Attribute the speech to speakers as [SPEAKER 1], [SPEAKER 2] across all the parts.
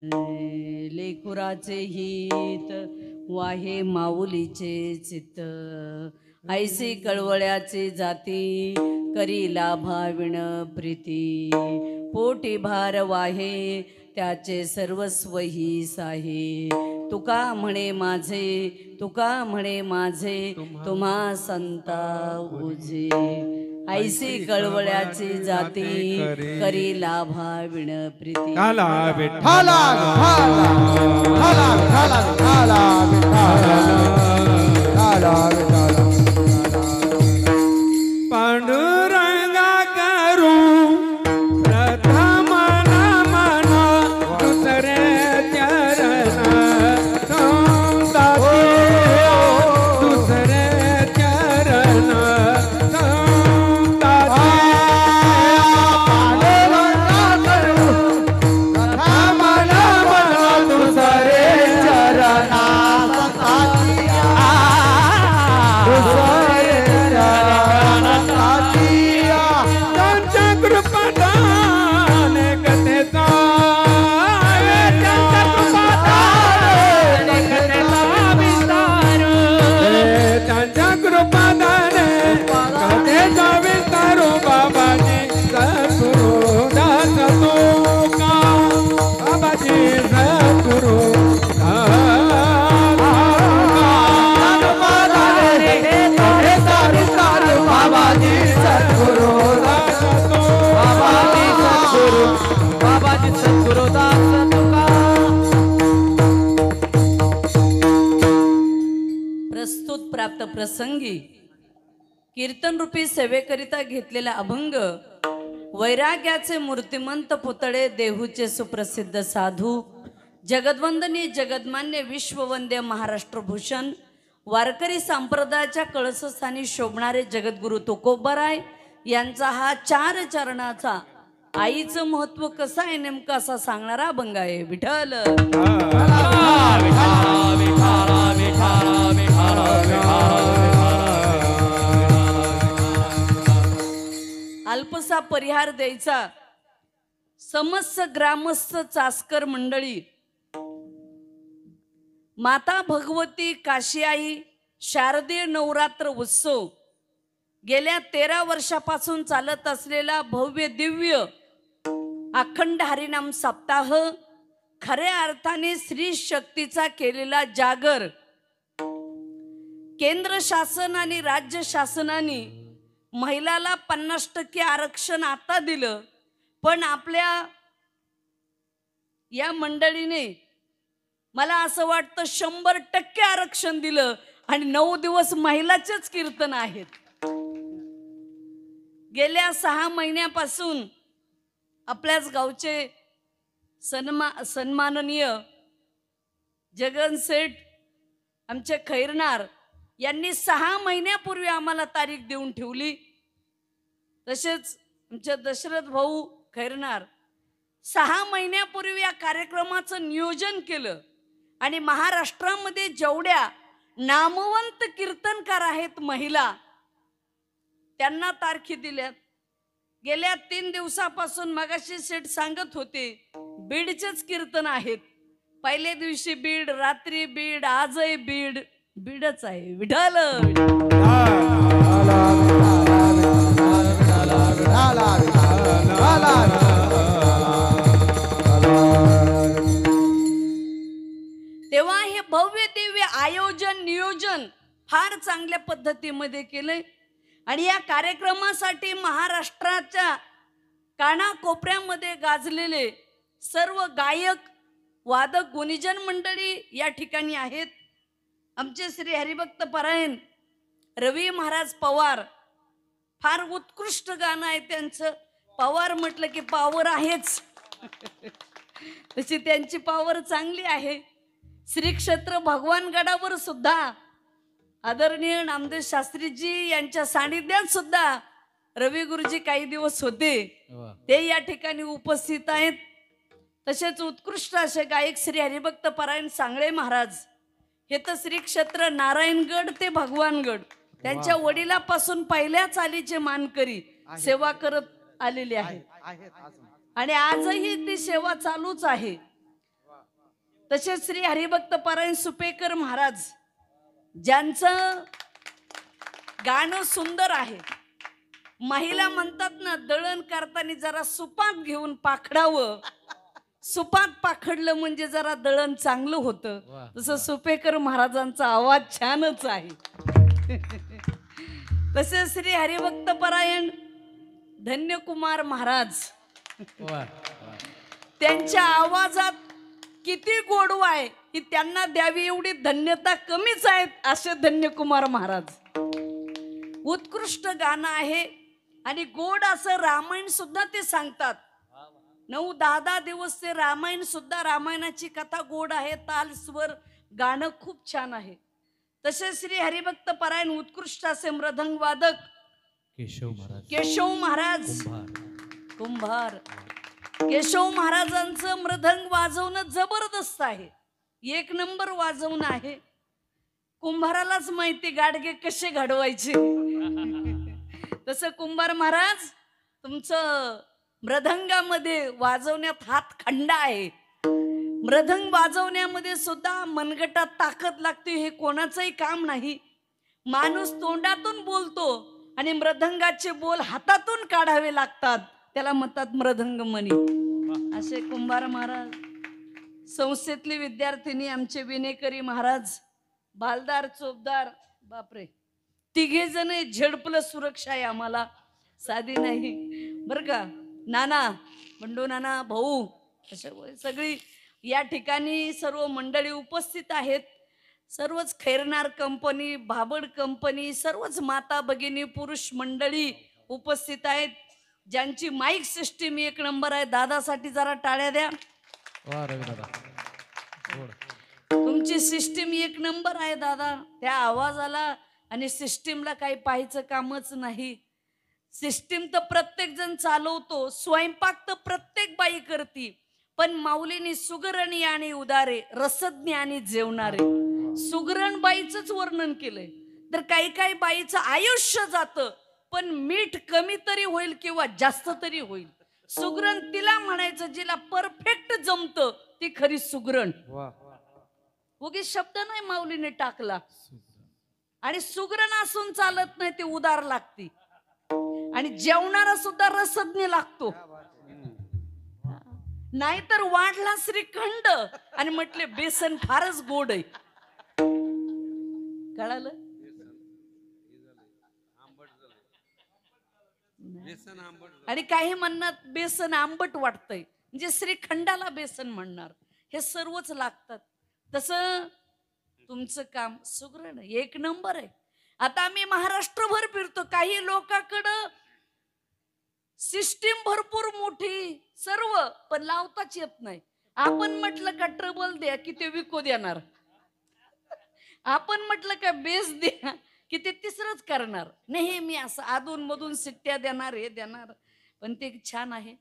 [SPEAKER 1] लेकुराचे हित वाहे माऊलीचे चित्त, ऐसी कळवळ्याचे जाती करी लाभाविण प्रीती. पोटी भार वाहे त्याचे सर्वस्व ही साहे. तुका म्हणे माझे, तुका म्हणे माझे, तुम्हा संता उजे. ऐसी कळवळ्याची जाती करी लाभाविण प्रीती.
[SPEAKER 2] पांडुरंगा करू प्रथम नमन दुसरे चरण संताती. दुसरे चरण संताती. पांडुरंगा करू प्रथम नमन दुसरे चरण संताती.
[SPEAKER 1] प्रस्तुत प्राप्त प्रसंगी कीर्तन रूपी सेवेकरिता घेतलेला अभंग वैराग्याचे मूर्तिमंत पुतळे देहूचे सुप्रसिद्ध साधू जगद्वंदनी जगद्मान्य विश्ववंद्य महाराष्ट्रभूषण वारकरी संप्रदायाच्या कळसस्थानी शोभणारे जगद्गुरु तुकोबाराय यांचा हा 4 चरणाचा आईचं महत्व कसं आहे नेमकं असा सांगणारा अभंग आहे. विठ्ठल अल्पसा परिहार द्यायचा. समस्त ग्रामस्थ चास्कर मंडळी, माता भगवती काशीआई शारदीय नवरात्र उत्सव गेल्या 13 वर्षापासून चालत असलेला भव्य दिव्य अखंड हरिनाम सप्ताह, खऱ्या अर्थाने स्त्री शक्तीचा केलेला जागर. केंद्र शासन आणि राज्य शासनाने महिलाला 50% आरक्षण आता दिलं, पण आपल्या या मंडळीने मला असं वाटतं 100% आरक्षण दिलं आणि 9 दिवस महिलाचेच कीर्तन आहेत. गेल्या 6 महिन्यापासून आपल्याच गावचे सन्माननीय जगन सेठ आमचे खैरनार यांनी 6 महिन्यापूर्वी आम्हाला तारीख देऊन ठेवली. तसेच आमचे दशरथ भाऊ खैरनार 6 महिन्यापूर्वी या कार्यक्रमाचं नियोजन केलं आणि महाराष्ट्रामध्ये जेवढ्या नामवंत कीर्तनकार आहेत महिला त्यांना तारखी दिल्यात. गेल्या 3 दिवसापासून मगाशी सेठ सांगत होते बीडचेच कीर्तन आहेत. पहिल्या दिवशी बीड, रात्री बीड, आजही बीड. बीडच आहे. विठ्ठल तेव्हा हे भव्य दिव्य आयोजन नियोजन फार चांगल्या पद्धतीमध्ये केलंय आणि या कार्यक्रमासाठी महाराष्ट्राच्या कानाकोपऱ्यामध्ये गाजलेले सर्व गायक वादक गुणीजन मंडळी या ठिकाणी आहेत. आमचे श्री हरिभक्त परायण रवी महाराज पवार, फार उत्कृष्ट गाणं आहे त्यांचं. पवार म्हटलं की पावर आहेच तशी त्यांची पावर चांगली आहे. श्री क्षेत्र भगवानगडावर सुद्धा आदरणीय नामदेव शास्त्रीजी यांच्या सानिध्यात सुद्धा रवी गुरुजी काही दिवस होते, ते या ठिकाणी उपस्थित आहेत. तसेच उत्कृष्ट असे गायक श्री हरिभक्त परायण सांगळे महाराज, हे तर श्री क्षेत्र नारायणगड ते भगवानगड त्यांच्या वडिलापासून पहिल्या चालीचे मानकरी सेवा करत आलेले आहेत आणि आजही ती सेवा चालूच आहे. तसेच श्री हरिभक्त परायण सुपेकर महाराज ज्यांचं गाणं सुंदर आहे. महिला म्हणतात ना, दळण करताना जरा सुपात घेऊन पाखडावं, सुपात पाखडलं म्हणजे जरा दळण चांगलं होतं. तसं सुपेकर महाराजांचा आवाज छानच आहे. तसेच श्री हरिभक्त परायण धन्यकुमार महाराज, त्यांच्या आवाजात किती गोडवा आहे की त्यांना द्यावी एवढी धन्यता कमीच आहेत असे धन्यकुमार महाराज. उत्कृष्ट गाणं आहे आणि गोड असं रामायण सुद्धा ते सांगतात. 9-10 दिवस ते रामायण सुद्धा, रामायणाची कथा गोड आहे, ताल स्वर गाणं खूप छान आहे. तसेच श्री हरिभक्त परायण उत्कृष्ट असे मृदंग वादक केशव महाराज कुंभार. केशव महाराजांचं मृदंग वाजवणं जबरदस्त आहे, 1 नंबर वाजवणं आहे. कुंभारालाच माहिती गाडगे कसे घडवायचे. तसं कुंभार महाराज तुमचं मृदंगामध्ये वाजवण्यात हातखंडा आहे. मृदंग वाजवण्यामध्ये सुद्धा मनगटात ताकद लागते, हे कोणाचंही काम नाही. माणूस तोंडातून बोलतो आणि मृदंगाचे बोल हातातून काढावे लागतात, त्याला म्हणतात मृदंग मणी. असे कुंभार महाराज. संस्थेतली विद्यार्थिनी आमचे विनेकरी महाराज, बालदार चोपदार, बापरे, 3 जण झेडपलं सुरक्षा आहे आम्हाला, साधी नाही बर का. नाना, बंडू नाना, भाऊ, अशा सगळी या ठिकाणी सर्व मंडळी उपस्थित आहेत. सर्वच खैरनार कंपनी, भाबड कंपनी, सर्वच माता भगिनी, पुरुष मंडळी उपस्थित आहेत, ज्यांची माईक सिस्टीम 1 नंबर आहे. दादासाठी जरा टाळ्या द्या. तुमची सिस्टीम 1 नंबर आहे दादा. त्या आवाजाला आणि सिस्टीमला काही पाहायचं कामच नाही. सिस्टीम तर प्रत्येक जण चालवतो, स्वयंपाक तर प्रत्येक बाई करती, पण माऊलीनी सुगरणी आणि उदारे, रसज्ञ आणि जेवणारे, सुगरण बाईचंच वर्णन केलंय. तर काही काही बाईचं आयुष्य जातं, पण मीठ कमी तरी होईल किंवा जास्त तरी होईल. सुगरण तिला म्हणायचं जिला परफेक्ट जमतं, ती खरी सुगरण. उगीच शब्द नाही माऊलीने टाकला. आणि सुगरण असून चालत नाही, ते उदार लागती. आणि जेवणारा सुद्धा रसज्ञ लागतो. नाहीतर वाढला श्रीखंड आणि म्हटले बेसन फारच गोड आहे. कळालं? आणि काही म्हणणार बेसन आंबट वाटतंय, म्हणजे श्रीखंडाला बेसन म्हणणार. हे सर्वच लागतात. तसं तुमचं काम सुगरण 1 नंबर आहे. आता आम्ही महाराष्ट्रभर फिरतो, काही लोकांकडं सिस्टीम भरपूर मोठी सर्व, पण लावताच येत नाही. आपण म्हटलं का ट्रबल द्या की ते विको देणार, आपण म्हटलं का बेस द्या की ते तिसरंच करणार. नेहमी असं अधून मधून सिट्ट्या देणार, हे देणार, पण ते छान आहे.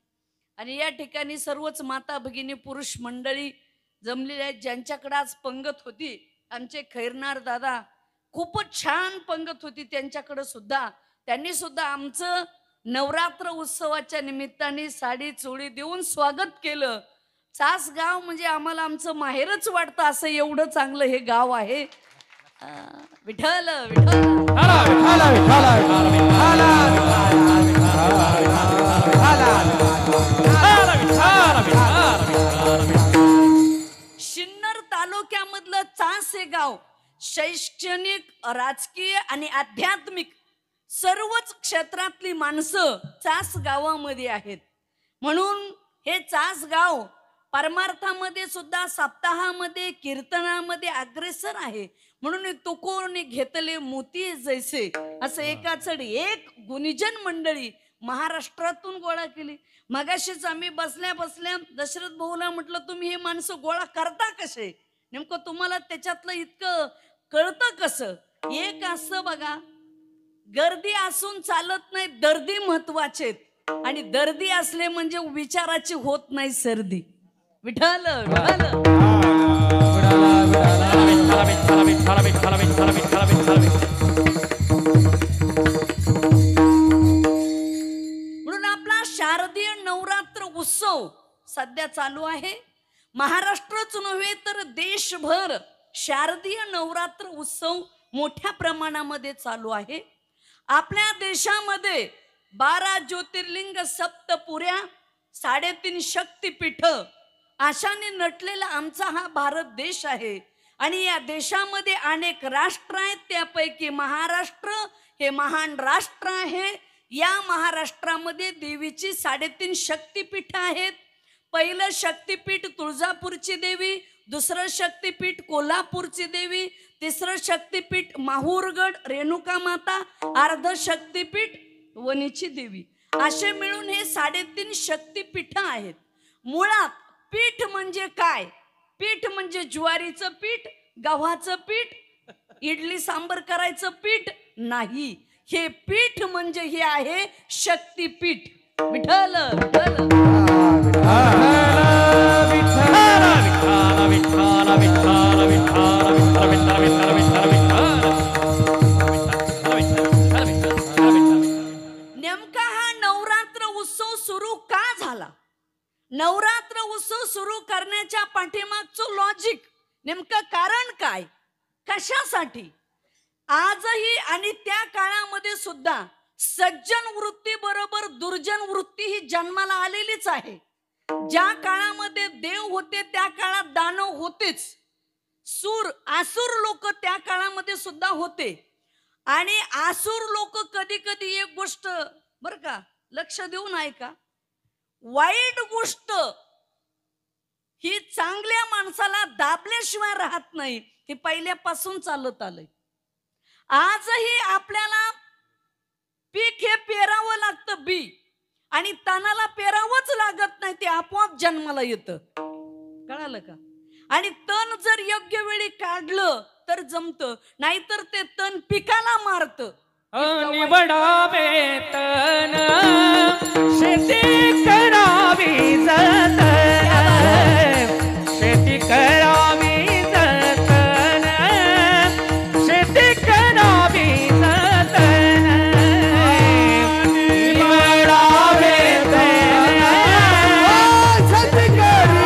[SPEAKER 1] आणि या ठिकाणी सर्वच माता भगिनी, पुरुष मंडळी जमलेले आहेत, ज्यांच्याकडे आज पंगत होती. आमचे खैरनार दादा खूपच छान पंगत होती त्यांच्याकडे सुद्धा. त्यांनी सुद्धा आमचं नवरात्र उत्सवाच्या निमित्ताने साडी चोळी देऊन स्वागत केलं. चासगाव म्हणजे आम्हाला आमचं माहेरच वाटतं, असं एवढं चांगलं हे गाव आहे. विठ्ठल विठ्ठल शिन्नर तालुक्यामधलं चास हे गाव शैक्षणिक, राजकीय आणि आध्यात्मिक सर्वच क्षेत्रातली माणसं चास गावामध्ये आहेत. म्हणून हे चास गाव परमार्थामध्ये सुद्धा, सप्ताहामध्ये, कीर्तनामध्ये अग्रेसर आहे. म्हणून तुकोरने घेतले मोती जैसे, असं एकाचड एक गुणीजन मंडळी महाराष्ट्रातून गोळा केली. मगाशीच आम्ही बसल्या बसल्या दशरथ भाऊला म्हटलं, तुम्ही हे माणसं गोळा करता कसे, नेमकं तुम्हाला त्याच्यातलं इतकं कळतं कसं? एक असं बघा, गर्दी असून चालत नाही, दर्दी महत्वाचे. आणि दर्दी असले म्हणजे विचाराची होत नाही सर्दी. विठ्ठल विठ्ठल म्हणून आपला शारदीय नवरात्र उत्सव सध्या चालू आहे. महाराष्ट्रच नव्हे तर देशभर शारदीय नवरात्र उत्सव मोठ्या प्रमाणामध्ये चालू आहे. आपल्या देशामध्ये 12 ज्योतिर्लिंग, सप्तपुऱ्या, 3.5 शक्तिपीठ अशाने नटलेला आमचा हा भारत देश आहे. आणि या देशामध्ये अनेक राष्ट्र आहेत. त्यापैकी महाराष्ट्र हे महान राष्ट्र आहे. या महाराष्ट्रामध्ये देवीची 3.5 शक्तिपीठ आहेत. पहिलं शक्तिपीठ तुळजापूरची देवी, दुसरं शक्तिपीठ कोल्हापूरची देवी, तिसरं शक्तिपीठ माहूरगड रेणुका माता, अर्ध शक्तिपीठ वणीची देवी, असे मिळून हे 3.5 शक्तिपीठ आहेत. मुळात पीठ म्हणजे काय? पीठ म्हणजे ज्वारीचं पीठ, गव्हाचं पीठ, इडली सांबर करायचं पीठ नाही. हे पीठ म्हणजे हे आहे शक्तिपीठ. विठ्ठल नेमका हा नवरात्र उत्सव सुरू का झाला? नवरात्र उत्सव सुरू करण्याच्या पाठीमागचं लॉजिक, नेमकं कारण काय, कशासाठी? आजही आणि त्या काळामध्ये सुद्धा सज्जन वृत्ती बरोबर दुर्जन वृत्ती ही जन्माला आलेलीच आहे. ज्या काळामध्ये देव होते त्या काळात दानव होतेच. आसुर लोक त्या काळामध्ये सुद्धा होते. आणि आसुर लोक कधी कधी एक गोष्ट बर का लक्ष देऊन ऐका, वाईट गोष्ट ही चांगल्या माणसाला दाबल्याशिवाय राहत नाही. हे पहिल्यापासून चालत आलंय. आजही आपल्याला पीक हे पेरावं लागतं, बी, आणि तणाला पेरावंच लागत नाही, ते आपोआप जन्माला येतं. कळालं का? आणि तण जर योग्य वेळी काढलं तर जमतं, नाहीतर ते तण पिकाला मारतं.
[SPEAKER 2] निवडावे तन शेती करावी जतन, शेती करावी जतन, शेती करावी जतन, निवडावे तन शेती करावी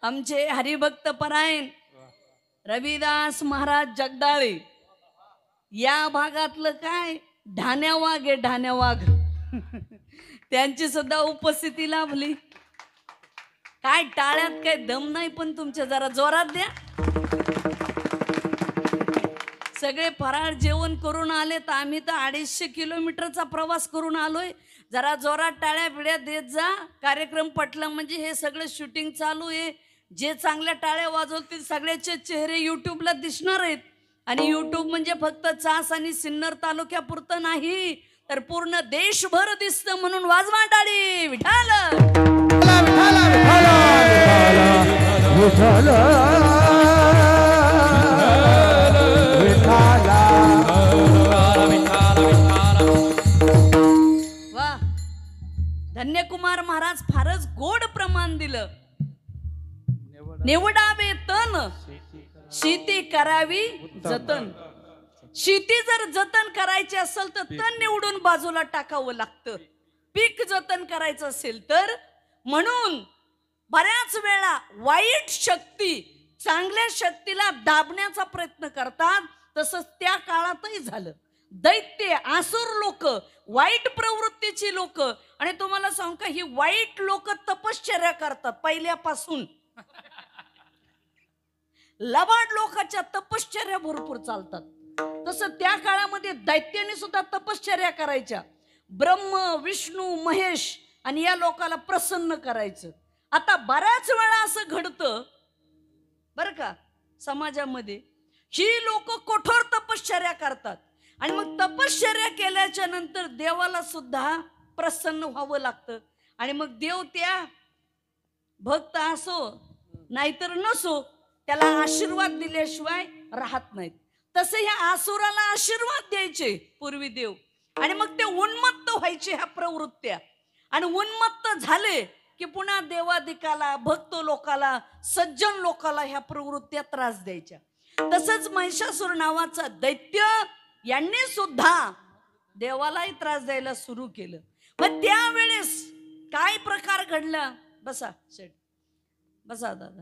[SPEAKER 1] आमचे हरिभक्त परायण रविदास महाराज जगदाळे या भागातलं काय ढाण्यावाघ आहे, ढाण्यावाघ. त्यांची सुद्धा उपस्थिती लाभली. काय टाळ्यात काय दम नाही, पण तुमच्या जरा जोरात द्या. सगळे फराळ जेवण करून आले, तर आम्ही तर 250 किलोमीटरचा प्रवास करून आलोय. जरा जोरात टाळ्या बिड्या देत जा. कार्यक्रम पटला म्हणजे हे सगळं शूटिंग चालू आहे. जे चांगल्या टाळ्या वाजवतील सगळ्याचे चेहरे युट्यूबला दिसणार आहेत. आणि युट्यूब म्हणजे फक्त चास आणि सिन्नर तालुक्यापुरतं नाही, तर पूर्ण देशभर दिसतं. म्हणून वाजवा टाळी. विठाल वा. धन्यकुमार महाराज फारच गोड प्रमाण दिलं. निवडावे तन शेती करावी जतन. शेती जर जतन करायची असेल तर तण निवडून बाजूला टाकावं लागतं. पीक जतन करायचं असेल तर. म्हणून बऱ्याच वेळा वाईट शक्ती चांगल्या शक्तीला दाबण्याचा प्रयत्न करतात. तसंच त्या काळातही झालं. दैत्य, आसुर लोक, वाईट प्रवृत्तीची लोक, आणि तुम्हाला सांगू का, ही वाईट लोक तपश्चर्या करतात पहिल्यापासून. लबाड लोकांच्या तपश्चर्या भरपूर चालतात. तसं त्या काळामध्ये दैत्याने सुद्धा तपश्चर्या करायच्या. ब्रह्म, विष्णू, महेश आणि या लोकाला प्रसन्न करायचं. आता बऱ्याच वेळा असं घडतं बर का समाजामध्ये, ही लोक कठोर तपश्चर्या करतात आणि मग तपश्चर्या केल्याच्या नंतर देवाला सुद्धा प्रसन्न व्हावं लागतं. आणि मग देव त्या भक्त असो नाहीतर नसो त्याला आशीर्वाद दिल्याशिवाय राहत नाहीत. तसे ह्या आसुराला आशीर्वाद द्यायचे पूर्वी देव, आणि मग ते उन्मत्त व्हायचे ह्या प्रवृत्त्या, आणि उन्मत्त झाले की पुन्हा देवादिकाला, भक्त लोकाला, सज्जन लोकाला ह्या प्रवृत्त्या त्रास द्यायच्या. तसंच महिषासुर नावाचा दैत्य यांनी सुद्धा देवालाही त्रास द्यायला सुरू केलं. मग त्यावेळेस काय प्रकार घडला? बसा शेठ, बसा दादा.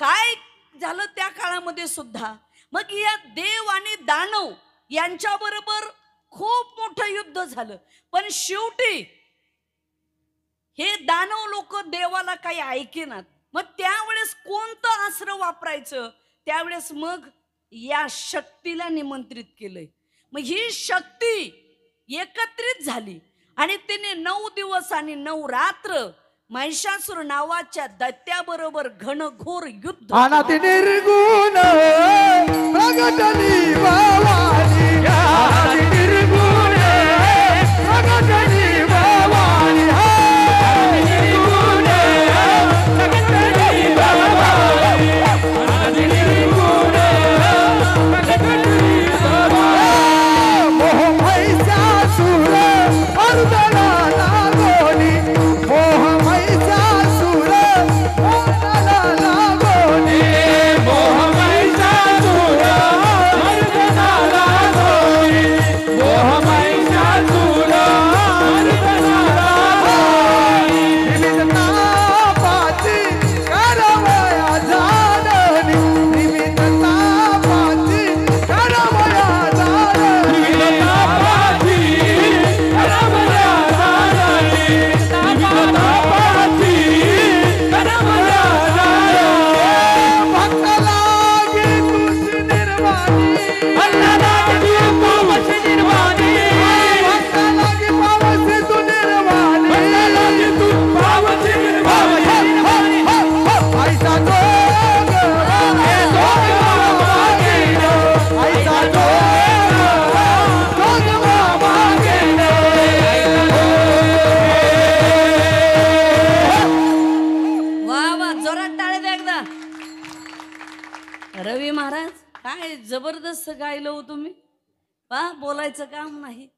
[SPEAKER 1] काय झालं त्या काळामध्ये सुद्धा? मग या देव आणि दानव यांच्या बरोबर खूप मोठं युद्ध झालं. पण शेवटी हे दानव लोक देवाला काही ऐकेनात. मग त्यावेळेस कोणतं अस्त्र वापरायचं? त्यावेळेस मग या शक्तीला निमंत्रित केलंय. मग ही शक्ती एकत्रित झाली आणि तिने 9 दिवस आणि 9 रात्र महिषासुर नावाच्या दैत्याबरोबर घनघोर युद्ध.
[SPEAKER 2] अनादि निर्गुण प्रगटली भवानी, अनादि निर्गुण प्रगटली भवानी, अनादि निर्गुण प्रगटली भवानी, अनादि निर्गुण प्रगटली भवानी. मोह महिषासुर मर्दना लागोनी, मोह महिषासुर मर्दना लागोनी, मोह महिषासुर मर्दना लागोनी, मोह महिषासुर मर्दना लागोनी. विविध तापाची करवया झाडणी, विविध तापाची करवया झाडणी, विविध तापाची करवया झाडणी, विविध तापाची करवया झाडणी. भक्त लागी तुझी निर्वाणी, भक्त लागी पावसी निर्वाणी, भक्त लागी पावसी तू निर्वाणी, भक्त लागी तू पावसी निर्वाणी. ऐसा जोग मागेन, ऐसा जोग मागेन.
[SPEAKER 1] वा वा, जोरात टाळे द्या एकदा. रवी महाराज काय जबरदस्त गायलं हो तुम्ही. वा, बोलायचं काम नाही.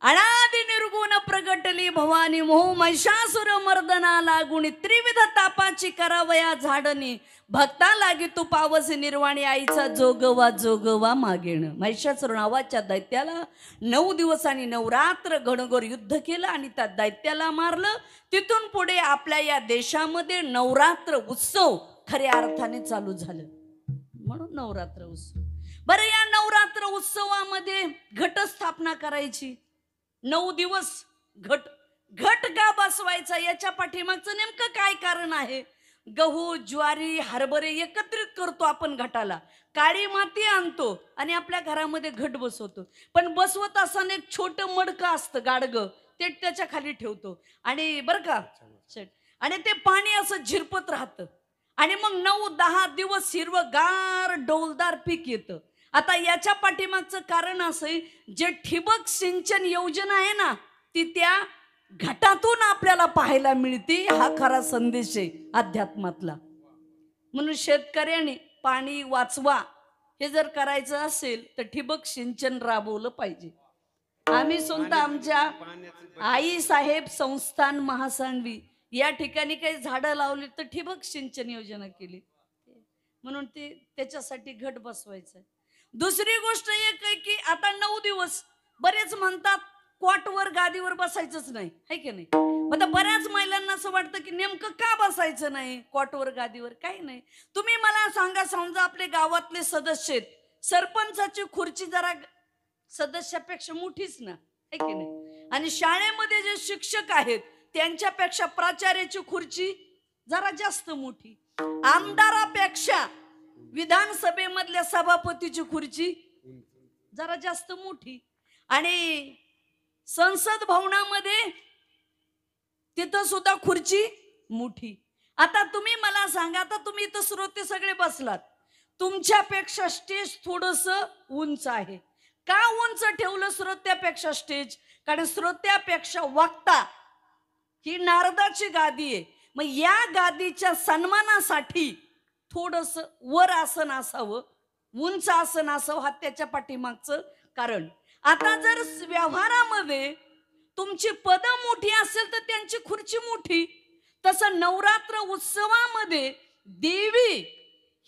[SPEAKER 1] अनादि निर्गुण प्रगटली भवानी, मोह महिषासुर मर्दना लागुणी, त्रिविध तापाची करावया झाडणी, भक्ता लागी तू पावसी निर्वाणी, आईचा जोगवा जोगवा मागेण. महिषासुर नावाच्या दैत्याला 9 दिवस आणि 9 रात्र घनघोर युद्ध केलं आणि त्या दैत्याला मारलं. तिथून पुढे आपल्या या देशामध्ये नवरात्र उत्सव खऱ्या अर्थाने चालू झालं, म्हणून नवरात्र उत्सव. बरं, या नवरात्र उत्सवामध्ये घटस्थापना करायची. 9 दिवस घट का बसवायचा? याच्या पाठीमागचं नेमकं काय कारण आहे? गहू, ज्वारी, हरभरे एकत्रित करतो आपण घटाला, काळी माती आणतो आणि आपल्या घरामध्ये घट बसवतो. पण बसवत असताना एक छोटं मडकं असतं गाडगं, ते त्याच्या खाली ठेवतो आणि बरं का आणि ते पाणी असं झिरपत राहतं आणि मग 9-10 दिवस हिरवगार डौलदार पीक येतं. आता याच्या पाठीमागचं कारण असं आहे, जे ठिबक सिंचन योजना आहे ना, ती त्या घटातून आपल्याला पाहायला मिळते. हा खरा संदेश आहे अध्यात्मातला. म्हणून शेतकऱ्याने पाणी वाचवा हे जर करायचं असेल तर ठिबक सिंचन राबवलं पाहिजे. आम्ही स्वतः आमच्या आई साहेब संस्थान महासांगवी या ठिकाणी काही झाडं लावली तर ठिबक सिंचन योजना केली, म्हणून ते त्याच्यासाठी घट बसवायचं. दुसरी गोष्ट एक आहे की आता 9 दिवस बरेच म्हणतात कॉटवर गादीवर बसायचंच नाही, है की नाही? आता बऱ्याच महिलांना असं वाटतं की नेमकं का बसायचं नाही कॉटवर गादीवर? काही नाही. तुम्ही मला सांगा, समजा आपले गावातले सदस्य आहेत, सरपंचाची खुर्ची जरा सदस्यापेक्षा मोठीच ना, है की नाही? आणि शाळेमध्ये जे शिक्षक आहेत त्यांच्यापेक्षा प्राचार्याची खुर्ची जरा जास्त मोठी, आमदारापेक्षा विधानसभेमधल्या सभापतीची खुर्ची जरा जास्त मोठी, आणि संसद भवनामध्ये तिथं सुद्धा खुर्ची मोठी. आता तुम्ही मला सांगा, आता तुम्ही इथं श्रोते सगळे बसलात, तुमच्यापेक्षा स्टेज थोडंसं उंच आहे, का उंच ठेवलं श्रोत्यापेक्षा स्टेज? कारण श्रोत्यापेक्षा वक्ता ही नारदाची गादी आहे. मग या गादीच्या सन्मानासाठी थोडस वर आसन असावं, उंच आसन असावं, हा त्याच्या पाठीमागचं कारण. आता जर व्यवहारामध्ये तुमची पद मोठी असेल तर त्यांची खुर्ची मोठी. तसं नवरात्र उत्सवामध्ये देवी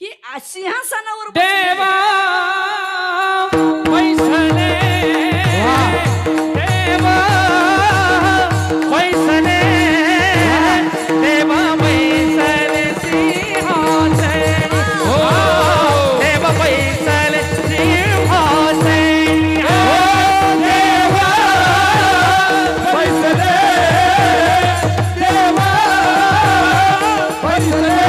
[SPEAKER 1] ही सिंहासनावर
[SPEAKER 2] देवा पैसने देवा पैसने देवा पैसने सिंहासन हो देवा पैसने सिंहासन हो देवा पैसने देवा पैसने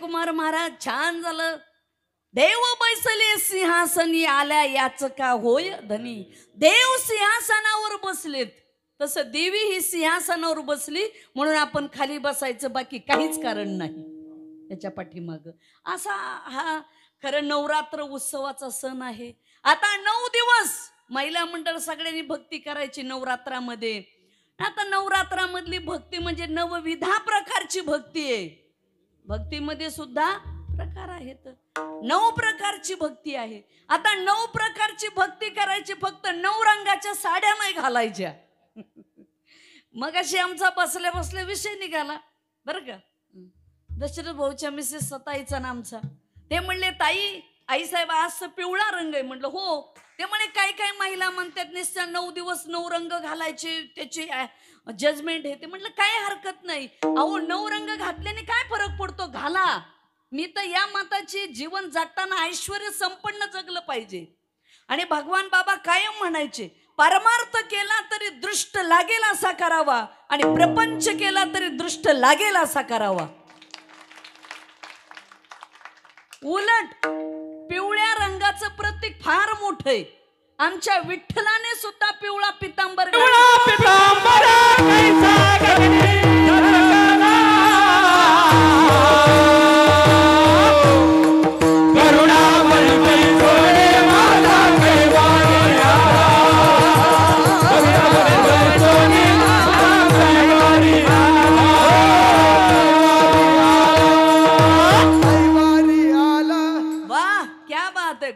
[SPEAKER 1] कुमार महाराज, छान झालं. देव बैसले सिंहासनी आल्या याच का होय धनी. देव सिंहासनावर बसलेत, तसं देवी ही सिंहासनावर बसली म्हणून आपण खाली बसायचं, बाकी काहीच कारण नाही त्याच्या पाठीमाग. असा हा खरं नवरात्र उत्सवाचा सण आहे. आता 9 दिवस महिला मंडळ सगळ्यांनी भक्ती करायची नवरात्रामध्ये. आता नवरात्रामधली भक्ती म्हणजे नवविधा प्रकारची भक्ती आहे. भक्तीमध्ये सुद्धा प्रकार आहेत, 9 प्रकारची भक्ती आहे. आता 9 प्रकारची भक्ती करायची, फक्त 9 रंगाच्या साड्या नाही घालायच्या. मग अशी आमचा बसल्या बसल्या विषय निघाला बरं का. दशरथ भाऊच्या मिसेस सताईचा नामचा, ते म्हणले ताई आईसाहेब आज पिवळा रंग आहे. म्हटलं हो. ते म्हणे काय काय महिला म्हणतात निश्चय 9 दिवस 9 रंग घालायचे, त्याची जजमेंट आहे. ते म्हटलं काय हरकत नाही. अहो 9 रंग घातल्याने काय फरक पडतो, घाला. मी तर या मताची जीवन जगताना ऐश्वर्य संपन्न जगलं पाहिजे. आणि भगवान बाबा कायम म्हणायचे, परमार्थ केला तरी दृष्ट लागेल असा करावा आणि प्रपंच केला तरी दृष्ट लागेल असा करावा. उलट पिवळ्या रंगाचं प्रतीक फार मोठं आहे. आमच्या विठ्ठलाने सुद्धा पिवळा पितांबर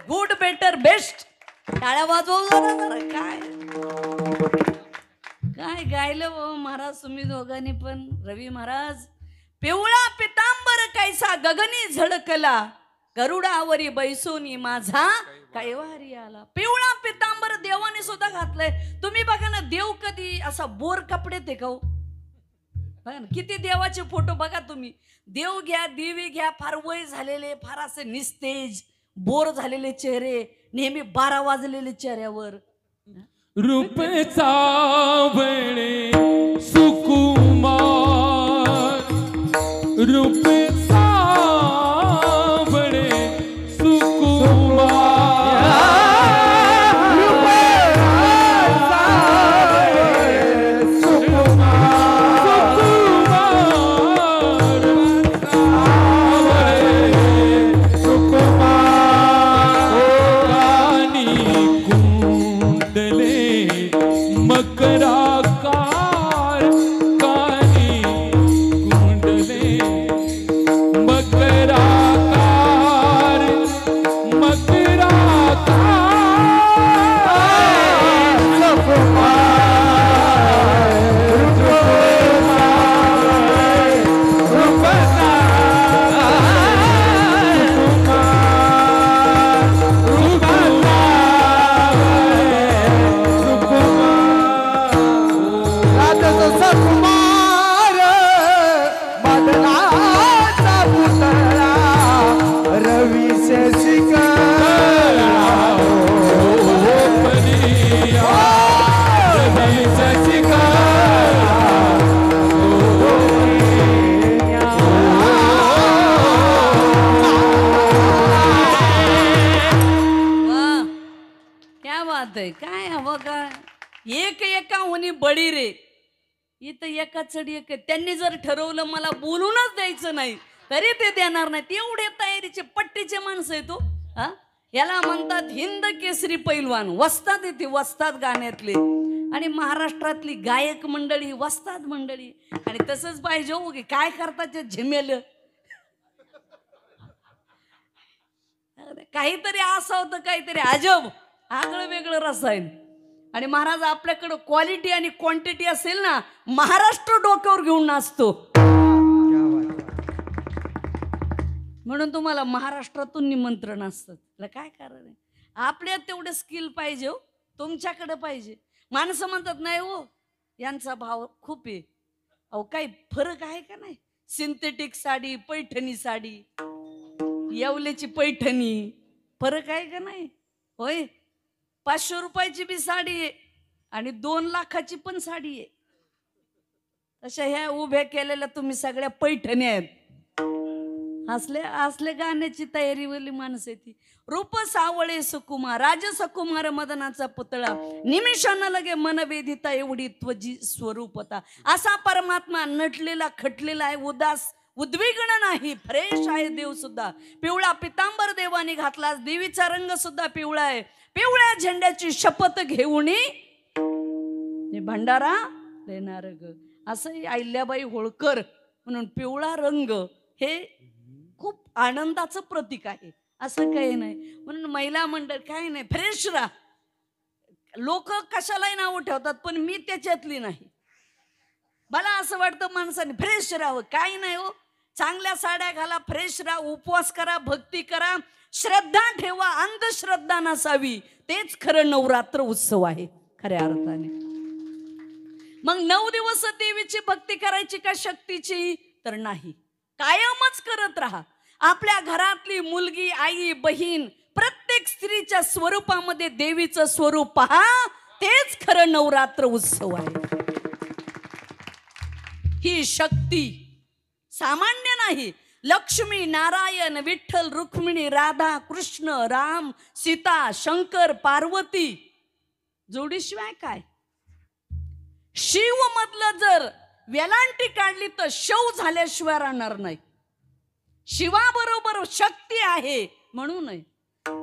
[SPEAKER 1] गुड बेटर बेस्ट. टाळ्या वाजवू जरा. काय काय गायलं महाराज तुम्ही दोघांनी पण. रवी महाराज, पिवळा पितांबर कैसा गगनी झळकला, गरुडावरी बैसोनी माझा कैवारी आला. पिवळा पितांबर देवाने सुद्धा घातलंय. तुम्ही बघा ना, देव कधी असा बोर कपडे ते का किती देवाचे फोटो बघा तुम्ही. देव घ्या, देवी घ्या, फार वय झालेले, फार असे निस्तेज बोर झालेले चेहरे, नेहमी 12 वाजलेले चेहऱ्यावर.
[SPEAKER 2] रूप सावळे सुकुमार, रूप सावळे सुकुमार, रूप सावळे सुकुमार, मकराकार कानी कुंडले
[SPEAKER 1] बात आहे काय हवं का एक एका होणी बडी रे इथं एका चढी एक त्यांनी जर ठरवलं मला बोलूनच द्यायचं नाही तरी ते देणार नाहीत एवढे तयारीचे पट्टीचे माणसं आहे तो हा याला म्हणतात हिंद केसरी पैलवान वस्ताद येते वस्ताद गाण्यातले आणि महाराष्ट्रातली गायक मंडळी वस्ताद मंडळी आणि तसंच पाहिजे हो की काय करतात ते झिमेल काहीतरी असं होतं काहीतरी अजब आगळं वेगळं रसायन आणि महाराज आपल्याकडं क्वालिटी आणि क्वांटिटी असेल ना महाराष्ट्र डोक्यावर घेऊन नाचतो म्हणून तुम्हाला महाराष्ट्रातून निमंत्रण असतं काय कारण आहे आपल्यात तेवढं स्किल पाहिजे हो तुमच्याकडे पाहिजे माणसं म्हणतात नाही हो यांचा भाव खूप आहे अहो काही फरक आहे का नाही सिंथेटिक साडी पैठणी साडी येवल्याची पैठणी फरक आहे का नाही होय 500 रुपयाची बी साडी आहे आणि 2 लाखाची पण साडी आहे तशा ह्या उभ्या केलेल्या तुम्ही सगळ्या पैठणी आहेत असले गाण्याची तयारीवरली माणसं आहे ती रूप सावळे सुकुमार राज सकुमार मदनाचा पुतळा निमिषानं लगे मन वेधिता एवढी त्वजी स्वरूपता असा परमात्मा नटलेला खटलेला आहे उदास उद्विग्न नाही फ्रेश आहे देव सुद्धा पिवळा पितांबर देवाने घातला देवीचा रंग सुद्धा पिवळा आहे पिवळ्या झेंड्याची शपथ घेऊन भंडारा देणार ग असं अहिल्याबाई होळकर म्हणून पिवळा रंग हे खूप आनंदाचं प्रतीक आहे असं काही नाही म्हणून महिला मंडळ काही नाही फ्रेश राहा लोक कशालाही नाव ठेवतात पण मी त्याच्यातली नाही मला असं वाटतं माणसाने फ्रेश राहावं काही नाही हो चांगल्या साड्या घाला फ्रेश राहा उपवास करा भक्ती करा श्रद्धा ठेवा अंधश्रद्धा नसावी तेच खरं नवरात्र उत्सव आहे खऱ्या अर्थाने मग 9 दिवस देवीची भक्ती करायची का शक्तीची तर नाही कायमच करत राहा आपल्या घरातली मुलगी आई बहीण प्रत्येक स्त्रीच्या स्वरूपामध्ये देवीचं स्वरूप पहा तेच खरं नवरात्र उत्सव आहे ही शक्ती सामान्य नाही लक्ष्मी नारायण विठ्ठल रुक्मिणी राधा कृष्ण राम सीता शंकर पार्वती जोडीशिवाय काय शिव मधलं जर वेलांटी काढली तर शव झाल्याशिवाय राहणार नाही शिवाबरोबर शक्ती आहे म्हणून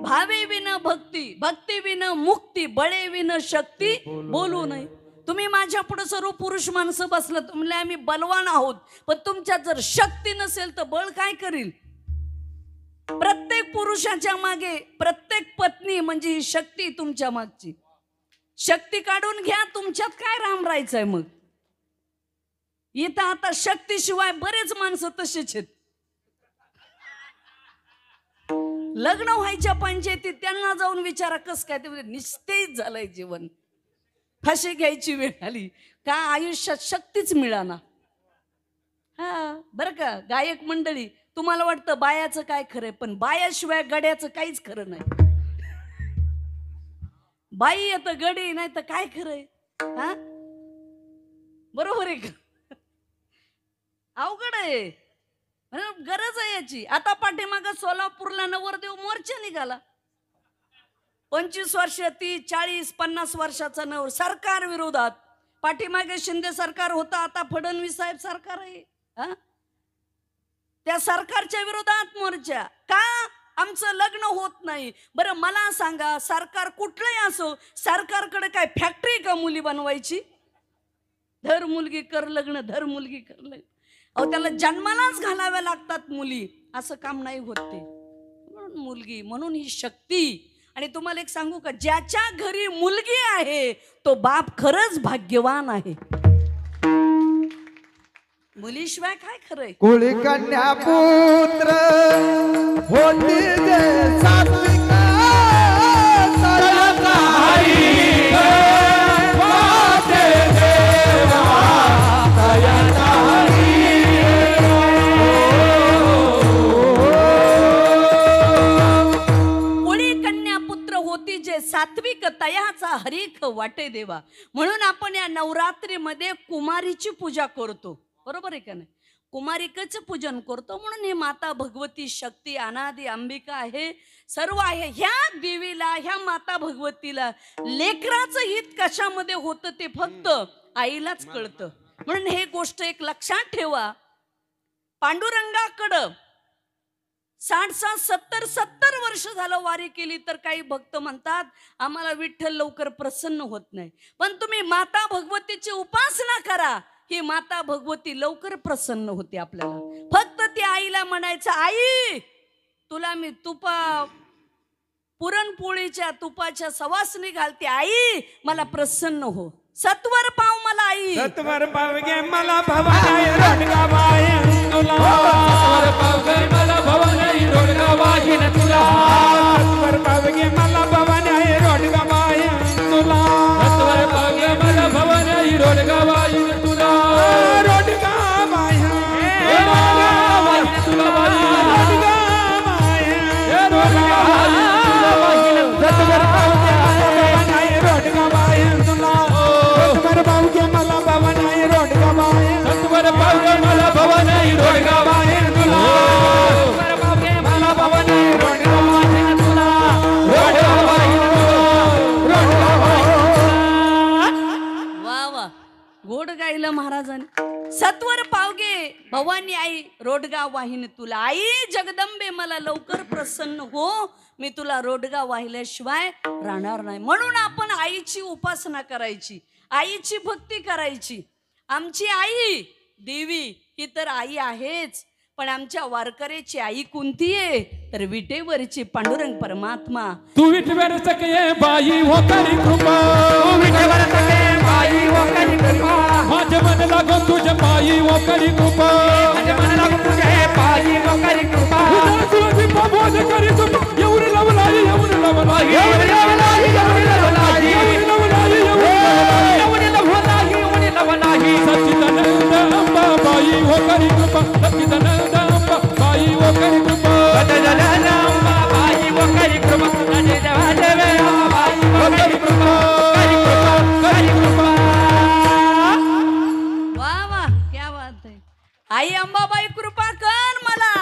[SPEAKER 1] भावे विन भक्ती भक्ती विन मुक्ती बळे विन शक्ती बोलू नये तुम्ही माझ्या पुढे सर्व पुरुष माणसं बसलं तुम्हाला आम्ही बलवान आहोत पण तुमच्यात जर शक्ती नसेल तर बळ काय करील प्रत्येक पुरुषाच्या मागे प्रत्येक पत्नी म्हणजे ही शक्ती तुमच्या मागची शक्ती काढून घ्या तुमच्यात काय राम राहायचंय मग इथं आता शक्तीशिवाय बरेच माणसं तसेच आहेत लग्न व्हायच्या पंचायतीत त्यांना जाऊन विचारा कस काय ते निस्तेज झालंय जीवन फाशी घ्यायची वेळ आली का आयुष्यात शक्तीच मिळाना हा बरं का गायक मंडळी तुम्हाला वाटतं बायाचं काय खरंय पण बायाशिवाय गड्याचं काहीच खरं नाही बाई येतं गडी नाही तर काय खरंय हा बरोबर आहे का अवघड आहे गरज आहे याची आता पाठीमागं सोलापूरला नवरदेव मोर्चा निघाला 25 वर्ष 30 40 50 वर्षाचा नवर सरकार विरोधात पाठीमागे शिंदे सरकार होतं आता फडणवीस साहेब सरकार आहे हा त्या सरकारच्या विरोधात मोर्चा का आमचं लग्न होत नाही बरं मला सांगा सरकार कुठलंही असो सरकारकडे काय फॅक्टरी का मुली बनवायची धर मुलगी कर लग्न धर मुलगी कर लग्न अहो त्याला जन्मालाच घालाव्या लागतात मुली असं काम नाही होत ते म्हणून मुलगी म्हणून ही शक्ती आणि तुम्हाला एक सांगू का ज्याच्या घरी मुलगी आहे तो बाप खरंच भाग्यवान आहे मुलीशिवाय काय खरंय
[SPEAKER 3] कुळी कन्या पुत्र होती जे सात्विक सरकारी वाटे देवा दयाकारी
[SPEAKER 1] कुळी कन्या पुत्र होती जे सात्विक तयाचा हरीख वाटे देवा म्हणून आपण या नवरात्रीमध्ये कुमारीची पूजा करतो बरोबर आहे का नाही कुमारिकेचं पूजन करतो म्हणून ही माता भगवती शक्ती अनादी अंबिका आहे, सर्व आहे. ह्या देवीला, ह्या माता भगवतीला लेकराचं हित कशामध्ये होतं ते फक्त आईलाच कळतं. म्हणून हे गोष्ट एक लक्षात ठेवा. पांडुरंगाकडं 60-70 वर्ष झालं वारी केली तर काही भक्त म्हणतात आम्हाला विठ्ठल लवकर प्रसन्न होत नाही. पण तुम्ही माता भगवतीची उपासना करा, ही माता भगवती लवकर प्रसन्न होते आपल्याला. फक्त त्या आईला म्हणायचं, आई तुला मी पुरणपोळीच्या तुपाच्या सवासणी घालते, आई मला प्रसन्न हो. सत्वर पाव मला आई,
[SPEAKER 2] सत्वर पावगे मला भवानी रोडगा वाहिन तुला. सत्वर पावगे मला भवानी रोडगा वाहिन तुला. सत्वर पावगे मला भवानी रोडगा वाहिन तुला. सत्वर पावगे मला भवानी रोडगा वाहिन तुला. रोडगा वाहिन तुला. रोडगा वाहिन सत्वर पावगे भवानी रोडगा वाहिन तुला. सत्वर पावगे मला भवानी रोडगा वाहिन. सत्वर पावगे मला भवानी रोडगा वाहिन तुला. सत्वर पावगे मला भवानी रोडगा वाहिन तुला. रोडगा वाहिन रोडगा वाहिन.
[SPEAKER 1] वा वा, गोड गायलं महाराजांनी. सत्वर पावगे भवानी आई रोडगा वाहिन तुला. आई जगदंबे मला लवकर प्रसन्न हो, मी तुला रोडगा वाहिल्याशिवाय राहणार नाही. म्हणून आपण आईची उपासना करायची, आईची भक्ती करायची. आमची आई देवी ही तर आई आहेच, पण आमच्या वारकऱ्याची आई कोणती आहे तर विटेवरची पांडुरंग परमात्मा.
[SPEAKER 2] तू विठवर सके बाई हो करी कृपा. तू विठवर सके बाई हो करी कृपा. माझे मन लागो तुझे बाई हो करी कृपा. माझे मन लागो तुझे बाई हो करी कृपा. तुझी प्रबोध करी तुझ एवढी लवलाई एवढी लवलाई एवढी लवलाई एवढी लवलाई एवढी लवलाई एवढी लवलाई एवढी लवलाई. सच्चिदानंद अंबा बाई हो करी कृपा. सच्चिदानंद अंबा बाई हो करी कृपा. सच्चिदानंद अंबा बाई हो करी कृपा. सच्चिदानंद अंबा बाई हो करी कृपा. करी कृपा करी कृपा.
[SPEAKER 1] वा वा, क्या बात आहे. आई अंबाबाई कृपा कर मला.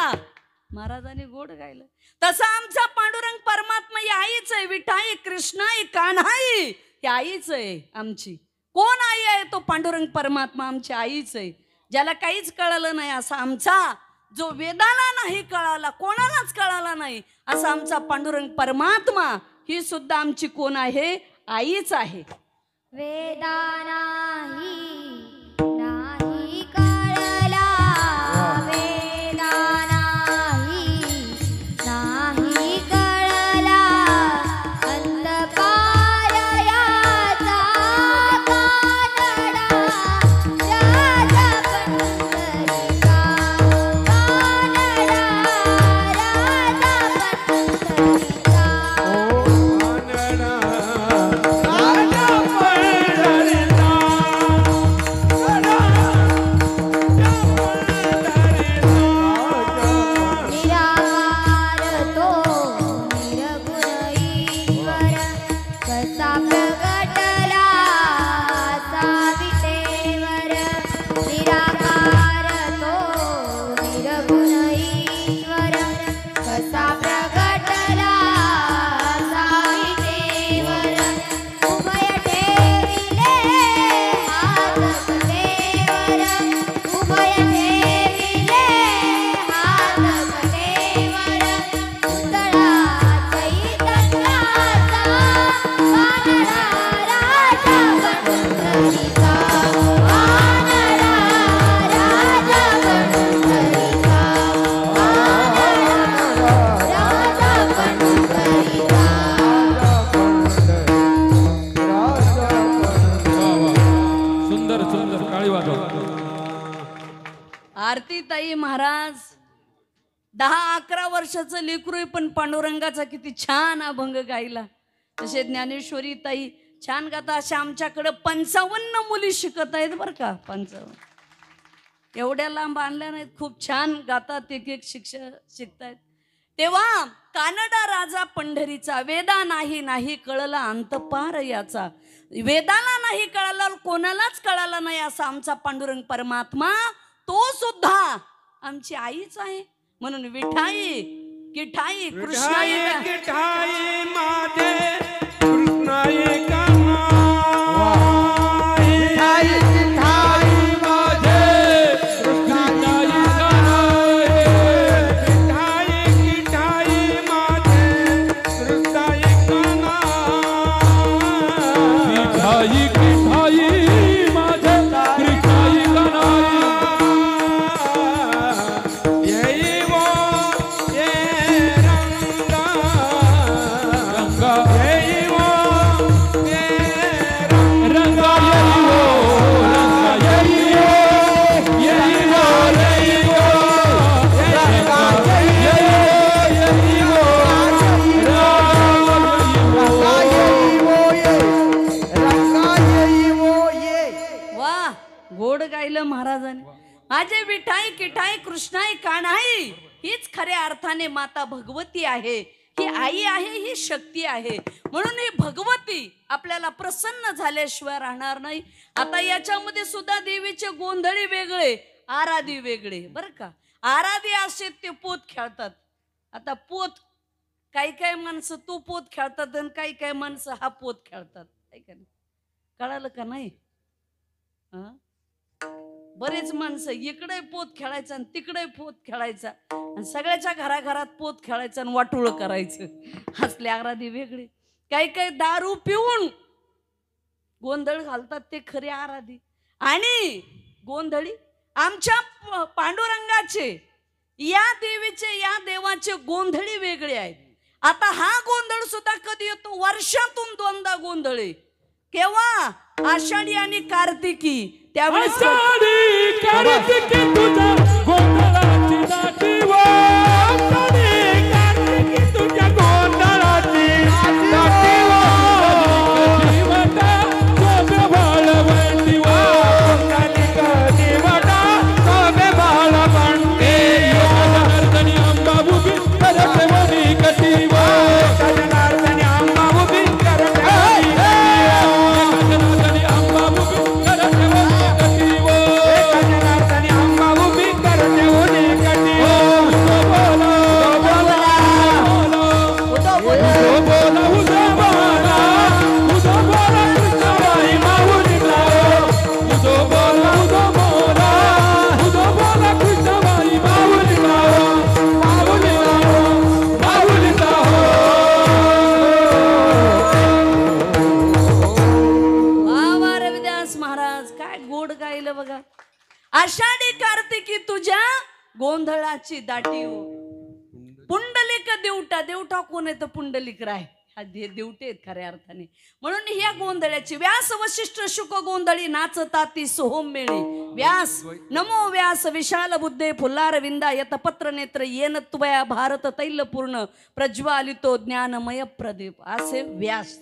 [SPEAKER 1] महाराजांनी गोड गायलं. तसं आमचा पांडुरंग परमात्मा ही आईच आहे. विठाई कृष्णाई कान्हाई ही आईच आहे आमची. कोण आई आहे तो पांडुरंग परमात्मा आमची आईच आहे. ज्याला काहीच कळालं नाही असा आमचा, जो वेदाला नाही कळाला, कोणालाच कळाला नाही असा आमचा पांडुरंग परमात्मा, ही सुद्धा आमची कोण आहे, आईच आहे.
[SPEAKER 4] वेदानाही नाही कळला, वेदानाही नाही कळला, अंधकार याचा कानडा, राजा पंढरीचा कानडा, राजा पंढरीचा. निराकार तो निर्गुण ईश्वर कसा प्रगटला सावितेवर. निराकार तो निर्गुण ईश्वर कसा प्रगटला सावितेवर. उभय ठेविले हात कटेवर, उभय ठेविले हात कटेवर. पुतळा चैतन्याचा वानरा, राजा पंढरीचा वानरा, राजा पंढरीचा वानरा, राजा पंढरीचा.
[SPEAKER 2] सुंदर सुंदर काळी वाजव.
[SPEAKER 1] आरती ताई महाराज 10-11 वर्षाचं लेकरू आहे, पण पांडुरंगाचा किती छान अभंग गायला. तसे ज्ञानेश्वरी ताई छान गाता. अशा आमच्याकडं 55 मुली शिकत आहेत बरं का. 55 एवढ्या लांब आणल्या नाहीत, खूप छान गातात, एक एक शिकतायत. तेव्हा कानडा राजा पंढरीचा, वेदा नाही नाही कळला अंतपार याचा. वेदाला नाही कळाला, कोणालाच कळाला नाही असा आमचा पांडुरंग परमात्मा तो सुद्धा आमची आईच आहे. म्हणून विठाई किठाई कृष्णाई
[SPEAKER 2] किठाई माझे कृष्णाई कानाई
[SPEAKER 3] विठाई विठाई माझे कृष्णाई
[SPEAKER 2] किठाई किठाई माझे कृष्णाई कानाई किठाई किठाई माझे कृष्णाई कानाई येई वो ये रंगा रंगा येई वो ये रंगा येई वो रंगा येई वो येई वो येई वो रंगा येई वो
[SPEAKER 1] वा गोड गायलं महाराजांनी. माझे विठाई किठाई कृष्णाई कान्हाई हीच खऱ्या अर्थाने माता भगवती आहे. ही आई आहे, ही शक्ती आहे. म्हणून ही भगवती आपल्याला प्रसन्न झाल्याशिवाय राहणार नाही. आता याच्यामध्ये सुद्धा देवीचे गोंधळी वेगळे, आराधी वेगळे बरं का. आराधी असे ते पोत खेळतात. आता पोत काही काही माणसं तो पोत खेळतात आणि काही काही माणसं हा पोत खेळतात. कळालं का नाही? बरेच माणसं इकडे पोत खेळायचं आणि तिकडे पोत खेळायचा आणि सगळ्याच्या घराघरात पोत खेळायचं आणि वाटोळ करायचं. हसले आराधी वेगळे. काही काही दारू पिऊन गोंधळ घालतात ते खरे आराधी. आणि गोंधळी आमच्या पांडुरंगाचे, या देवीचे, या देवाचे गोंधळी वेगळे आहेत. आता हा गोंधळ सुद्धा कधी येतो? वर्षातून 2दा गोंधळी. केव्हा? आषाढी आणि कार्तिकी. त्यावेळेस
[SPEAKER 2] आषाढी कार्तिकी तुझ्या गोंधळाची दाटी व आषाढी कार्तिकी तुझ्या गोंधळाची दाटी व जीवटा सोबे बाळवंटी व जीवटा सोबे बाळवंटी जनार्दनी अंबा उभी करते वनी कटी व जनार्दनी अंबा उभी करते जनार्दनी अंबा उभी करते वनी कटी व जनार्दनी अंबा उभी करते वनी कटी व बोला बोला बोला बोला उदो बोला कृष्णाबाई माऊलीला उदो बोला कृष्णाबाई माऊलीला माऊलीला माऊलीला
[SPEAKER 1] वा वा रविदास महाराज काय गोड गायलं बघा. आषाढी कार्तिकी तुझ्या गोंधळाची दाटी हो. पुंडलिक देवटा. देवटा कोण आहे? तर पुंडलिक राय. हा देवटे आहेत खऱ्या अर्थाने. म्हणून ह्या गोंधळ्याची व्यास वशिष्ठ शुक गोंधळी नाचता ती सोहम मेळी. व्यास नमो व्यास विशाल बुद्धे फुल्लार विंदा यतपत्र नेत्र येन त्वया भारत तैलपूर्ण प्रज्वालितो ज्ञानमय प्रदीप. असे व्यास.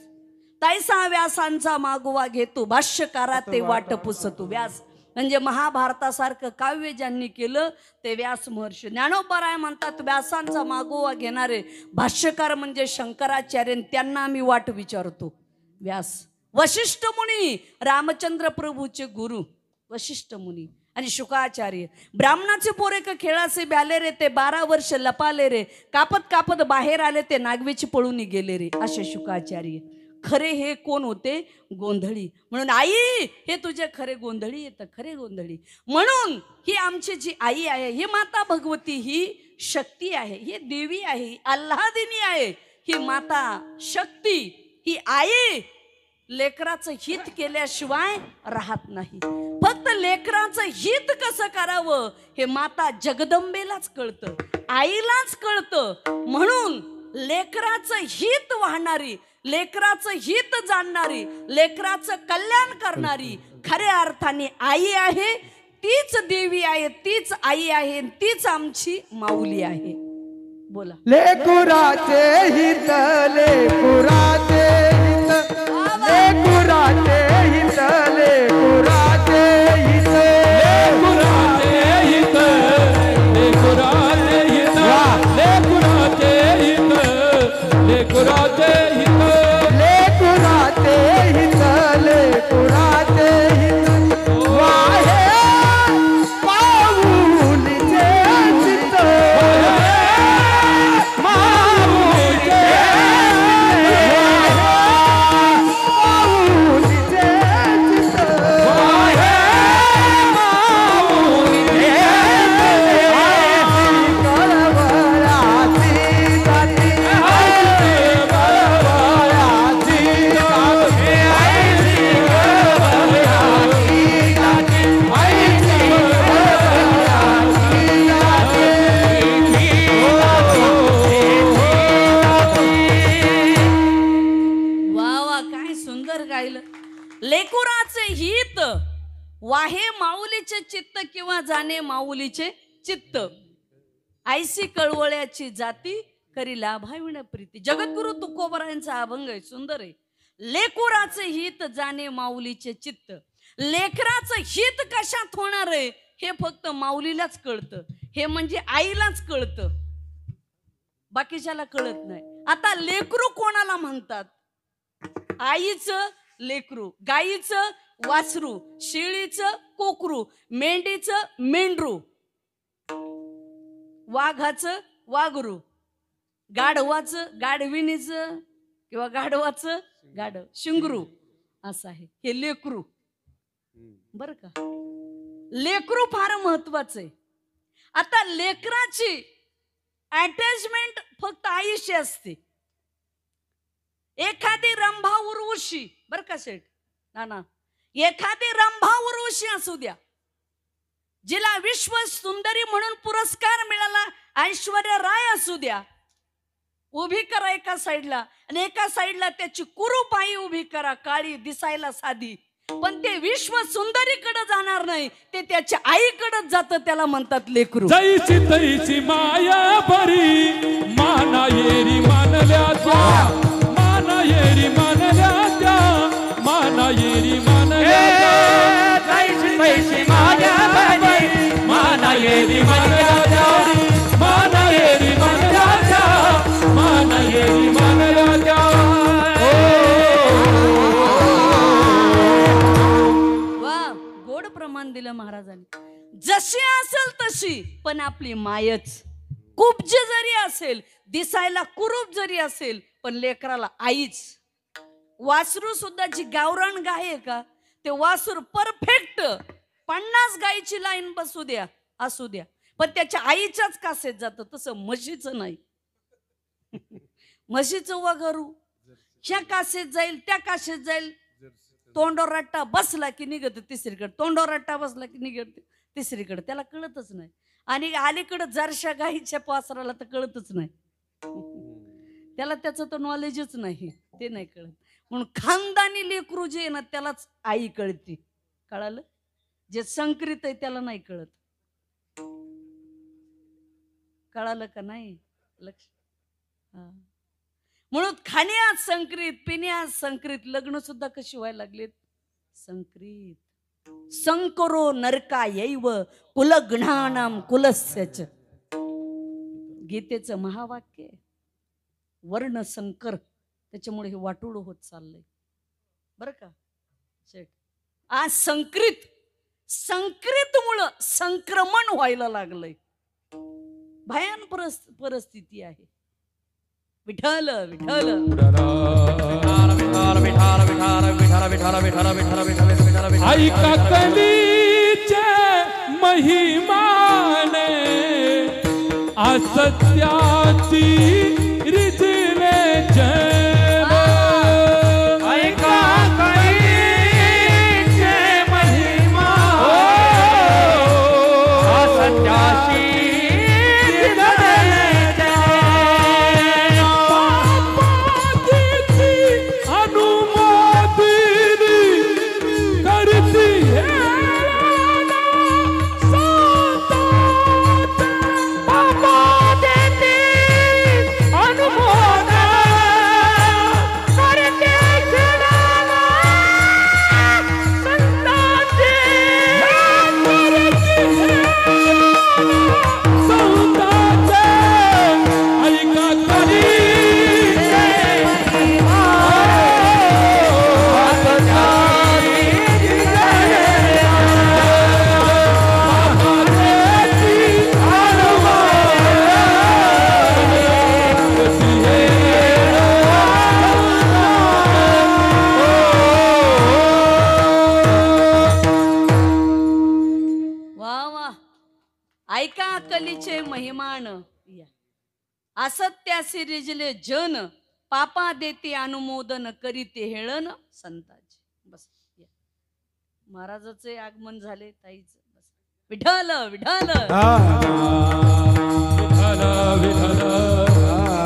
[SPEAKER 1] तैसा व्यासांचा मागोवा घेतो भाष्यकारा ते वाट पुसतो. व्यास म्हणजे महाभारतासारखं काव्य ज्यांनी केलं ते व्यास महर्षी. ज्ञानोबराय म्हणतात व्यासांचा मागोवा घेणारे भाष्यकार म्हणजे शंकराचार्य, त्यांना आम्ही वाट विचारतो. व्यास. वशिष्ठ मुनी रामचंद्र प्रभूचे गुरु वशिष्ठ मुनी आणि शुकाचार्य. ब्राह्मणाचे पोरे का खेळाचे ब्याले रे, ते 12 वर्ष लपाले रे, कापत कापत बाहेर आले ते नागवेची पळून गेले रे, असे शुकाचार्य. खरे हे कोण होते? गोंधळी. म्हणून आई हे तुझे खरे गोंधळी येतं, खरे गोंधळी. म्हणून ही आमची जी आई आहे, ही माता भगवती, ही शक्ती आहे, ही देवी आहे, आल्हादिनी आहे. ही माता शक्ती, ही आई लेकराचं हित केल्याशिवाय राहत नाही. फक्त लेकराचं हित कसं करावं हे माता जगदंबेलाच कळतं, आईलाच कळतं. म्हणून लेकराचं हित वाहणारी, लेकराचं हित जाणणारी, लेकराचं कल्याण करणारी खऱ्या अर्थाने आई आहे. तीच देवी आहे, तीच आई आहे, तीच आमची माऊली आहे. बोला.
[SPEAKER 3] लेकुराचे हित, लेकुराचे हित, लेकुराचे हित, लेकुराचे हित,
[SPEAKER 2] लेकुराचे हित, लेकुराचे हित, लेकुराचे हित, लेकुराचे हित,
[SPEAKER 3] लेकुराचे हित, लेकुराचे हित. वाहे पाऊले
[SPEAKER 1] राहिलं. लेकुराचे हित वाहे माऊलीचे चित्त किंवा जाणे माऊलीचे चित्त. आईसी कळवळ्याची जाती करी लाभाविण प्रीती. जगद्गुरु तुकोबरायांचा अभंग आहे, सुंदर आहे. लेकुराचे हित जाणे माऊलीचे चित्त. लेकराचं हित कशात होणार आहे हे फक्त माऊलीलाच कळतं. हे म्हणजे आईलाच कळतं, बाकीच्याला कळत नाही. आता लेकरू कोणाला म्हणतात? आईचं लेकरू, गाईचं वासरू, शेळीचं कोकरू, मेंढीचं मेंढरू, वाघाचं वाघरू, गाढवाचं गाढविणीचं किंवा गाढवाचं गाढव, शिंगरू असं आहे हे लेकरू. बर का, लेकरू फार महत्वाचं आहे. आता लेकराची अटॅचमेंट फक्त आईशी असते. एखादी रंभा उर्वशी, बर का सेठ नाना, एखादी रंभा उर्वशी असू द्या, जिला विश्व सुंदरी म्हणून पुरस्कार मिळाला, ऐश्वर्या राय असू द्या, उभी करा एका साईडला आणि एका साईडला त्याची कुरूप आई उभी करा, काळी दिसायला साधी, पण ते विश्व सुंदरीकडे जाणार नाही, ते त्याच्या आईकडे जातं. त्याला म्हणतात लेकरू.
[SPEAKER 2] जैसी तैसी माया बरी माना येरी मानल्या त्या, माना येरी मानल्या त्या, माना येरी मानल्या त्या.
[SPEAKER 3] जैसी तैसी माया बरी
[SPEAKER 2] माना येरी मानल्या त्या, माना येरी मानल्या त्या, माना येरी मानल्या त्या.
[SPEAKER 1] प्रमाण दिलं महाराजांनी. जशी असेल तशी, पण आपली मायच. कुब्ज जरी असेल, दिसायला कुरूप जरी असेल, पण लेकराला आईच. वासरू सुद्धा जी गावरान गाय आहे का, ते वासरू परफेक्ट 50 गायीची लाईन बसू द्या असू द्या, पण त्याच्या आईच्याच कासेत जातं. तसं म्हशीचं नाही. म्हशीचं वगरू ह्या कासेत जाईल, त्या कासेत जाईल. तोंडोर रट्टा बसला की निघत तिसरीकडे, तोंडोर रट्टा बसला की निघत तिसरीकडे. त्याला कळतच नाही. आणि अलीकडे जरशा गाईच्या पासराला तर कळतच नाही. त्याला त्याचं तर नॉलेजच नाही, ते नाही कळत. म्हणून खानदानी लेकरू जे आहे ना, त्यालाच आई कळते. कळालं? जे संक्रित आहे त्याला नाही कळत. कळालं का नाही? लक्ष. म्हणून खाण्यात संक्रित, पिण्यात संक्रित, लग्न सुद्धा कशी व्हायला लागलेत संक्रित. संकरो नरका यैव कुलग्नानाम कुलस्यच. गीतेचं महावाक्य, वर्ण संकर. त्याच्यामुळे हे वाटोळ होत चाललंय बर का शेठ. आज संक्रित, संक्रित मुळे संक्रमण व्हायला लागलंय. भयान परिस्थिती आहे. विठ्ठल विठ्ठल
[SPEAKER 2] ऐका कलीचे महिमाने असत्याची रिझिले जन.
[SPEAKER 3] ऐका कलीचे महिमा असत्याची
[SPEAKER 1] महिमान. असत्यासी रिजले जन, पापा देते अनुमोदन करीते हेळन संताची. बस महाराजाचे आगमन झाले ताईचं. बस विठ्ठल विठ्ठल
[SPEAKER 2] विठ्ठल विठ्ठल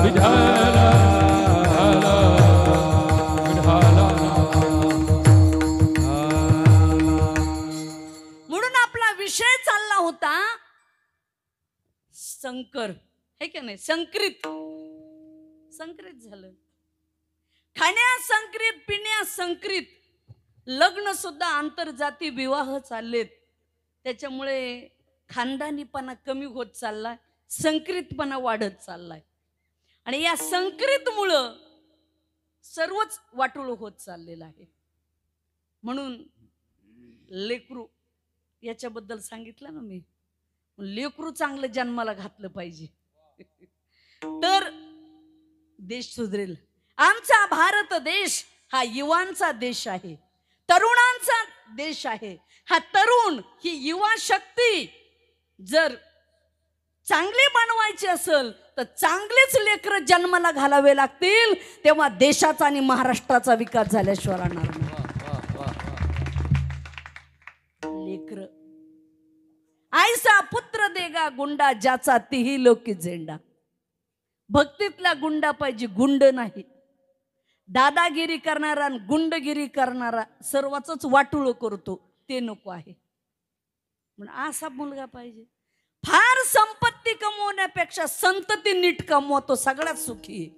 [SPEAKER 2] विठ्ठल विठ्ठल.
[SPEAKER 1] संकर है का नाही, संक्रित संक्रित झालं. खाण्या संक्रित, पिण्या संक्रित, लग्न सुद्धा आंतरजाती विवाह चाललेत. त्याच्यामुळे खानदानीपणा कमी होत चाललाय, संक्रितपणा वाढत चाललाय. आणि या संक्रितमुळं सर्वच वाटोळ होत चाललेलं आहे. म्हणून लेकरू याच्याबद्दल सांगितलं ना मी, लेकरू चांगलं जन्माला घातलं पाहिजे तर देश सुधरेल. आमचा भारत देश हा युवांचा देश आहे, तरुणांचा देश आहे. हा तरुण, ही युवा शक्ती जर चांगली बनवायची असेल तर चांगलेच लेकर जन्माला घालावे लागतील, तेव्हा देशाचा आणि महाराष्ट्राचा विकास झाल्याशिवाय राहणार नाही. लेकर आईसा पुत्र देगा गुंडा, ज्याचा तीही लोकी झेंडा. भक्तीतला गुंडा पाहिजे, गुंड नाही. दादागिरी करणारा आणि गुंडगिरी करणारा सर्वांच वाटुळ करतो, ते नको आहे. म्हणून असा मुलगा पाहिजे. फार संपत्ती कमवण्यापेक्षा संतती नीट कमवतो सगळ्यात सुखी आहे.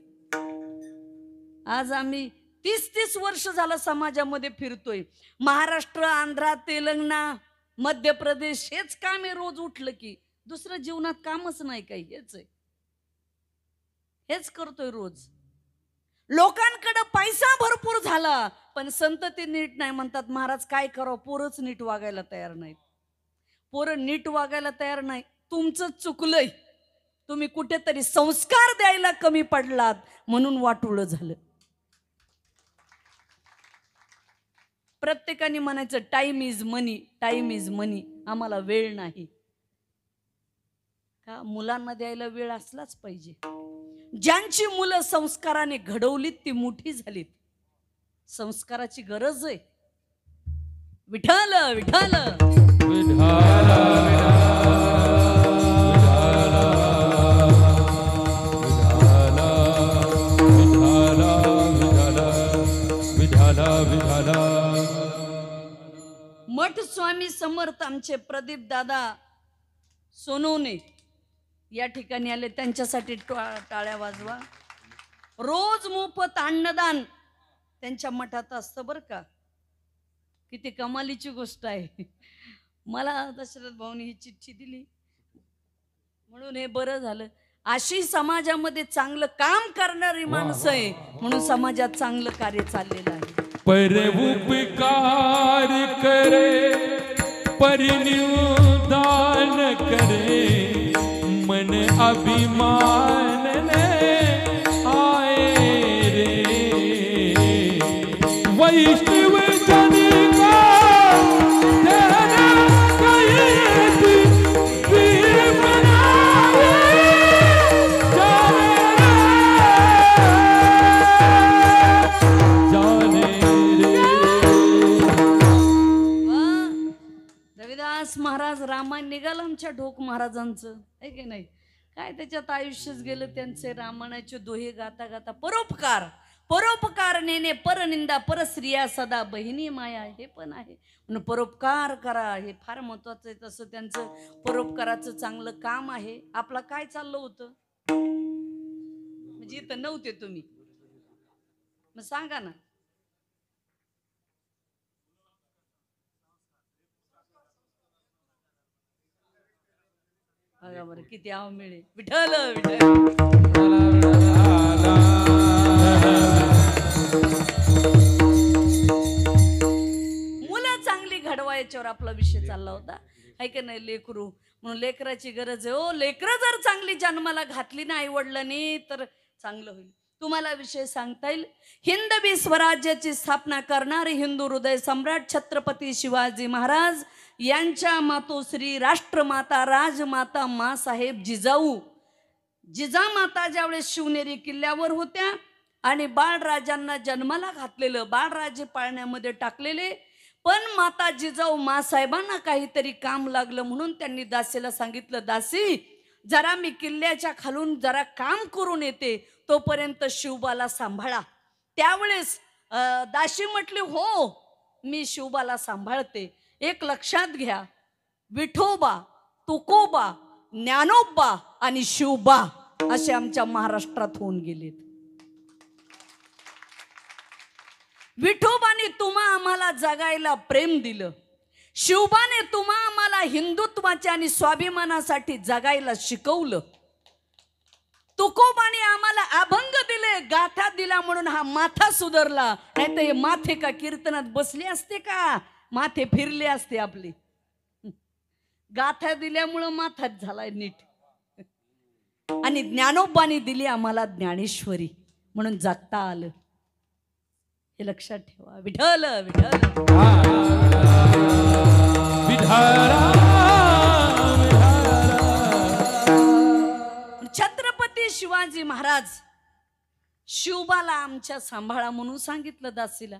[SPEAKER 1] आज आम्ही 30-30 वर्ष झालं समाजामध्ये फिरतोय. महाराष्ट्र, आंध्र, तेलंगणा, मध्य प्रदेश हेच काम आहे. रोज उठलं की दुसरं जीवनात कामच नाही काही, हेच आहे, हेच करतोय रोज. लोकांकडे पैसा भरपूर झाला पण संतती नीट नाही. म्हणतात महाराज काय करावं, पोरच नीट वागायला तयार नाहीत. पोरं नीट वागायला तयार नाही, तुमचं चुकलंय. तुम्ही कुठेतरी संस्कार द्यायला कमी पडलात म्हणून वाटोळं झालं. प्रत्येकाने म्हणायचं time is money, time is money. आम्हाला वेळ नाही का? मुलांना द्यायला वेळ असलाच पाहिजे. ज्यांची मुलं संस्काराने घडवलीत ती मोठी झालीत. संस्काराची गरज आहे. विठ्ठल विठ्ठल मठ स्वामी समर्थ आमचे प्रदीप दादा सोनवणे या ठिकाणी आले. त्यांच्यासाठी टाळ्या वाजवा. रोज मोफत अन्नदान त्यांच्या मठात असतं बरं का. किती कमालीची गोष्ट आहे. मला दशरथ भाऊनी ही चिठ्ठी दिली म्हणून हे बरं झालं. अशी समाजामध्ये चांगलं काम करणारी माणसं आहे म्हणून समाजात चांगलं कार्य चाललेलं आहे.
[SPEAKER 2] पर उपकार करे, परिनिदान करे, मन अभिमान ने आए रे. वैष्णव जन का तेरा कयेत वीर बनाए जाने
[SPEAKER 1] रविदास महाराज रामायण निघालं आमच्या ढोक महाराजांचं आहे की नाही. काय त्याच्यात आयुष्यच गेलं त्यांचे. रामायणाचे दोहे गाता गाता परोपकार, परोपकार नेणे परनिंदा, परस्त्रिया सदा बहिणी माया. हे पण आहे म्हणून परोपकार करा, हे फार महत्वाचं आहे. तसं त्यांचं परोपकाराचं चांगलं काम आहे. आपलं काय चाललं होतं म्हणजे इथं नव्हते तुम्ही, मग सांगा ना. बघा बरं किती आव मिळे. विठ्ठल विठ्ठल मुलं चांगली घडवा याच्यावर आपला विषय चालला होता आहे की नाही. लेकरू म्हणून लेकराची गरज आहे. हो, लेकरं जर चांगली जन्माला घातली ना आई वडिलांनी तर चांगलं होईल. तुम्हाला विषय सांगता येईल. हिंदवी स्वराज्याची स्थापना करणारे हिंदू हृदय सम्राट छत्रपती शिवाजी महाराज यांच्या मातोश्री राष्ट्रमाता राजमाता मासाहेब जिजाऊ. जिजामाता ज्यावेळेस शिवनेरी किल्ल्यावर होत्या आणि बाळराजांना जन्माला घातलेलं, बाळराजे पाळण्यामध्ये टाकलेले, पण माता जिजाऊ मासाहेबांना काहीतरी काम लागलं म्हणून त्यांनी दासीला सांगितलं, दासी जरा मी किल्ल्याच्या खालून जरा काम करून येते, तोपर्यंत शिवबाला सांभाळा. त्यावेळेस दासी म्हटली हो मी शिवबाला सांभाळते. एक लक्षात घ्या, विठोबा, तुकोबा, ज्ञानोबा आणि शिवबा असे आमच्या महाराष्ट्रात होऊन गेलेत. विठोबाने तुम्हा आम्हाला जगायला प्रेम दिलं. शिवबाने तुम्हा आम्हाला हिंदुत्वाच्या आणि स्वाभिमानासाठी जगायला शिकवलं. तुकोबाने आम्हाला अभंग दिले, गाथा दिला म्हणून हा माथा सुधारला. नाही तर हे माथे का कीर्तनात बसले असते का, माथे फिरले असते आपले. गाथा दिल्यामुळं माथाच झालाय नीट. आणि ज्ञानोबाने दिली आम्हाला ज्ञानेश्वरी म्हणून जगता आलं. हे लक्षात ठेवा. विठ्ठल विठ्ठल छत्रपती शिवाजी महाराज शिवबाला आमच्या सांभाळा म्हणून सांगितलं दासीला.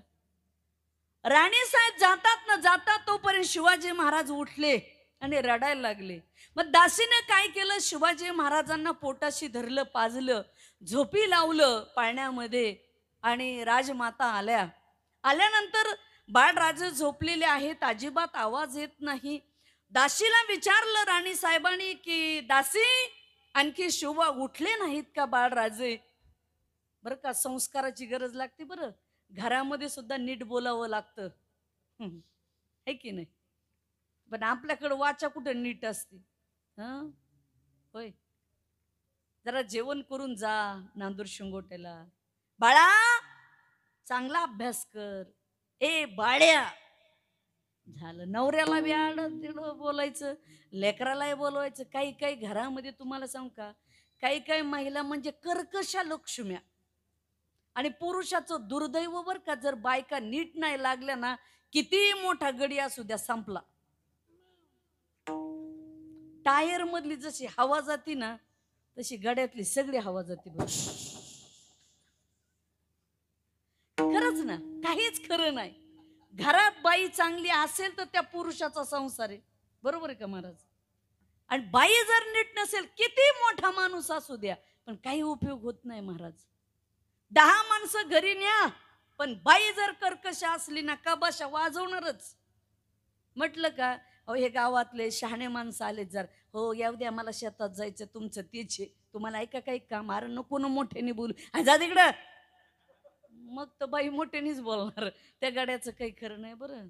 [SPEAKER 1] राणीसाहेब जातात ना जातात तोपर्यंत शिवाजी महाराज उठले आणि रडायला लागले. मग दासीने काय केलं, शिवाजी महाराजांना पोटाशी धरलं, पाजलं, झोपी लावलं पाळण्यामध्ये. आणि राजमाता आल्यानंतर बाळराजे झोपलेले आहेत, अजिबात आवाज येत नाही. दासीला विचारलं राणी साहेबांनी की दासी आणखी शिवबा उठले नाहीत का बाळराजे. बरं का, संस्काराची गरज लागते. बरं, घरामध्ये सुद्धा नीट बोलावं लागतं, है की नाही. पण आपल्याकडं वाचा कुठं नीट असते. होय, जरा जेवण करून जा नांदूर शिंगोट्याला. बाळा चांगला अभ्यास कर. ए बाळ्या, झालं. नवऱ्याला बी तिकडं बोलायचं, लेकरालाही बोलवायचं. काही काही घरामध्ये तुम्हाला सांगू का, काही काही महिला म्हणजे कर्कशा लक्ष्म्या. आणि पुरुषाचं दुर्दैव बर का, जर बायका नीट नाही लागल्या ना, किती मोठा गडी असू द्या संपला. टायर मधली जशी हवा जाती ना, तशी गड्यातली सगळी हवा जाते. खरंच ना, काहीच खरं नाही. घरात बाई चांगली असेल तर त्या पुरुषाचा संसार आहे. बरोबर आहे का महाराज. आणि बाई जर नीट नसेल, किती मोठा माणूस असू द्या, पण काही उपयोग होत नाही महाराज. 10 माणसं घरी न्या, पण बाई जर कर्कश असली ना, कबाशा वाजवणारच. म्हटलं का, अहो हे गावातले शहाणे माणसं आले, जर हो या उद्या मला शेतात जायचं, तुमचं तेच आहे, तुम्हाला ऐका काही काम. अरे नको ना मोठ्याने बोलू, जा तिकडं. मग तर बाई मोठ्यानेच बोलणार. त्या गाड्याचं काही खरं नाही. बरं,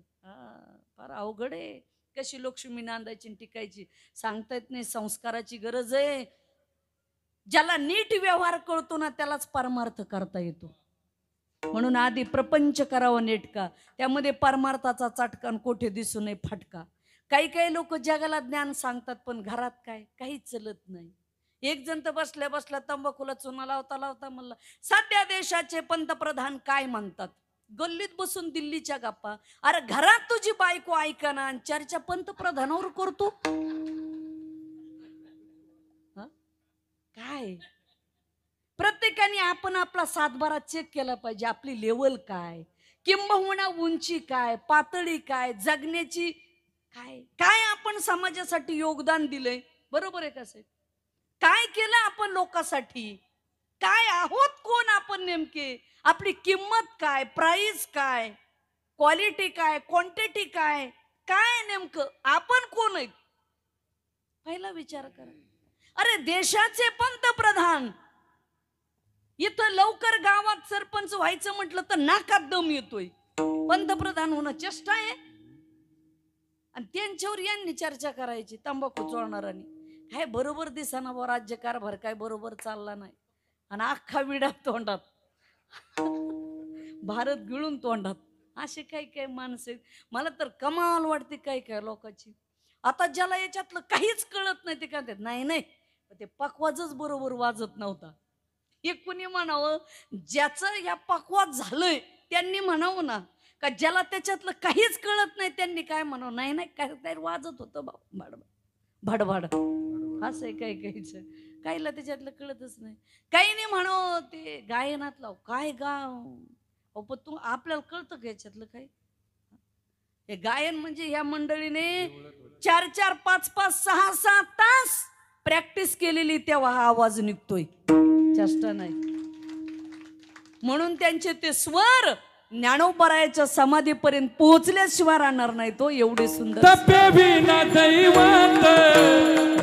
[SPEAKER 1] फार अवघड आहे. कशी लक्ष्मी नांदायची आणि टिकायची सांगता येत नाही. संस्काराची गरज आहे. ज्याला नीट व्यवहार कळतो ना, त्यालाच परमार्थ करता येतो. म्हणून आधी प्रपंच करावा नेटका, त्यामध्ये परमार्थाचा चटकान कोठे दिसू नये फटका. काही काही लोक जगाला ज्ञान सांगतात, पण घरात काय काहीच चलत नाही. एक जण तर बसल्या बसल्या तंबाखूला चुना लावता लावता म्हणला, सध्या देशाचे पंतप्रधान काय म्हणतात. गल्लीत बसून दिल्लीच्या गप्पा. अरे घरात तुझी बायको ऐका ना, चर्चा पंतप्रधानावर करतो काय. प्रत्येकाने आपण आपला सातबारा चेक केला पाहिजे. आपली लेवल काय, किंबहुना उंची काय, पातळी काय, जगण्याची काय काय आपण समाजासाठी योगदान दिलंय. बरोबर आहे का साहेब. काय केलं आपण लोकांसाठी, काय आहोत, कोण आपण नेमके, आपली किंमत काय, प्राइस काय, क्वालिटी काय, क्वांटिटी काय, काय नेमकं आपण कोण आहे, पहिला विचार करा. अरे देशाचे पंतप्रधान, इथं लवकर गावात सरपंच व्हायचं म्हटलं तर नाकात दम येतोय. पंतप्रधान होणं चेष्टा आहे. आणि त्यांच्यावर यांनी चर्चा करायची, तंबाखू चोळणारांनी. काय बरोबर दिसाना बा, राज्यकारभार काय बरोबर चालला नाही. आणि अख्खा विडा तोंडात, भारत गिळून तोंडात. असे काही काही माणसं, मला तर कमाल वाटते काही काही लोकांची. आता ज्याला याच्यातलं काहीच कळत नाही ते काय म्हणतात, नाही नाही ते पकवाजच बरोबर वाजत नव्हता. एक कुणी म्हणावं, ज्याचं या पकवाज झालंय त्यांनी म्हणावं ना, का ज्याला त्याच्यातलं काहीच कळत नाही त्यांनी काय म्हणावं, नाही नाही काय वाजत होतं भाडभाड. असं आहे काही काहीच, काहीला त्याच्यातलं कळतच नाही. काही नाही म्हणावं ते गायनातलं काय गाव, पण तू आपल्याला कळतं का याच्यातलं काय. हे गायन म्हणजे ह्या मंडळीने 4-4, 5-5, 6-6 तास प्रॅक्टिस केलेली, तेव्हा हा आवाज निघतोय, चेष्टा नाही. म्हणून त्यांचे ते स्वर ज्ञानोबरायाच्या समाधीपर्यंत पोहोचल्याशिवाय राहणार नाही तो. एवढी सुंदर
[SPEAKER 2] तपे विना दैवत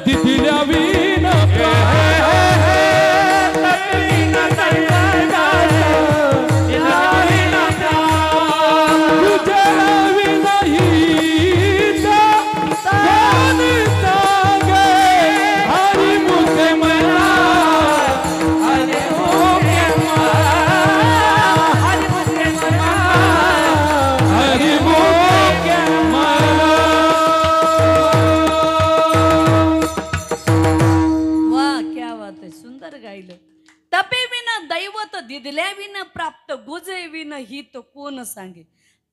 [SPEAKER 2] दिदिल्या विना
[SPEAKER 1] दिदल्या विन प्राप्त गुजे विन हित कोण सांगे.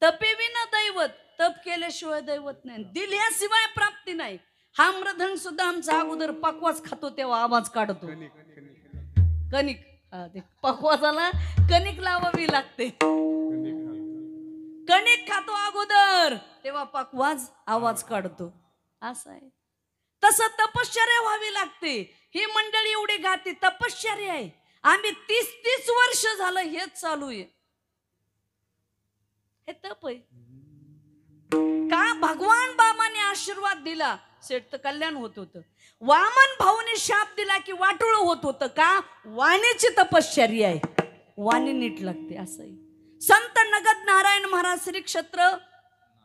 [SPEAKER 1] तपे विन दैवत, तप केल्याशिवाय दैवत नाही, दिल्याशिवाय प्राप्ती नाही. हा मृदंग सुद्धा आमचा अगोदर पकवास खातो तेव्हा आवाज काढतो. कणिक पकवासाला कणिक लावावी लागते. कणिक खातो अगोदर तेव्हा पकवास आवाज काढतो. असं आहे. तसं तपश्चर्या व्हावी लागते. ही मंडळी एवढी गाती तपश्चर्या आहे. आम्ही 30 वर्ष झालं हेच चालू आहे. हे तप आहे का? भगवान बाबाने आशीर्वाद दिला सेठ तर कल्याण होत होतं. वामन भाऊने शाप दिला की वाटोळ होत होतं का? वाणीची तपश्चर्या आहे. वाणी नीट लागते. असं आहे. संत नगद नारायण महाराज श्री क्षेत्र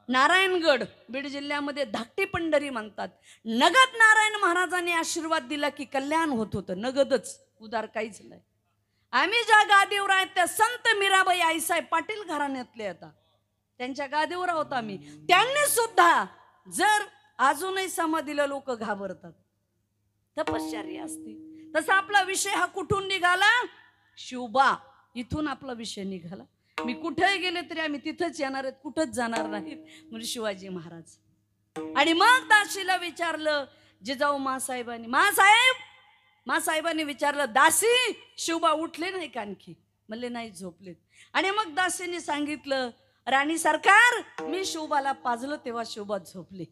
[SPEAKER 1] नारायणगड बीड जिल्ह्यामध्ये धाकटी पंढरी म्हणतात. नगद नारायण महाराजांनी आशीर्वाद दिला की कल्याण होत होतं. नगदच, उदार काहीच नाही. आम्ही ज्या गादीवर आहेत त्या संत मीराबाई आईसाहेब पाटील घराण्यातले आता त्यांच्या गादीवर आहोत आम्ही. त्यांनी सुद्धा जर अजूनही समाधीला लोक घाबरतात. तपश्चर्या असते. तसा आपला विषय हा कुठून निघाला? शिवबा इथून आपला विषय निघाला. मी कुठेही गेले तरी आम्ही तिथंच येणार आहेत, कुठंच जाणार नाहीत म्हणजे शिवाजी महाराज. आणि मग दासीला विचारलं जिजाऊ मासाहेबांनी, मासाहेबांनी विचारलं दासी शिवबा उठले नाही का आणखी? म्हणले नाही, झोपलेत. आणि मग दासीने सांगितलं राणी सरकार मी शिवबाला पाजलं तेव्हा शिवबा झोपले.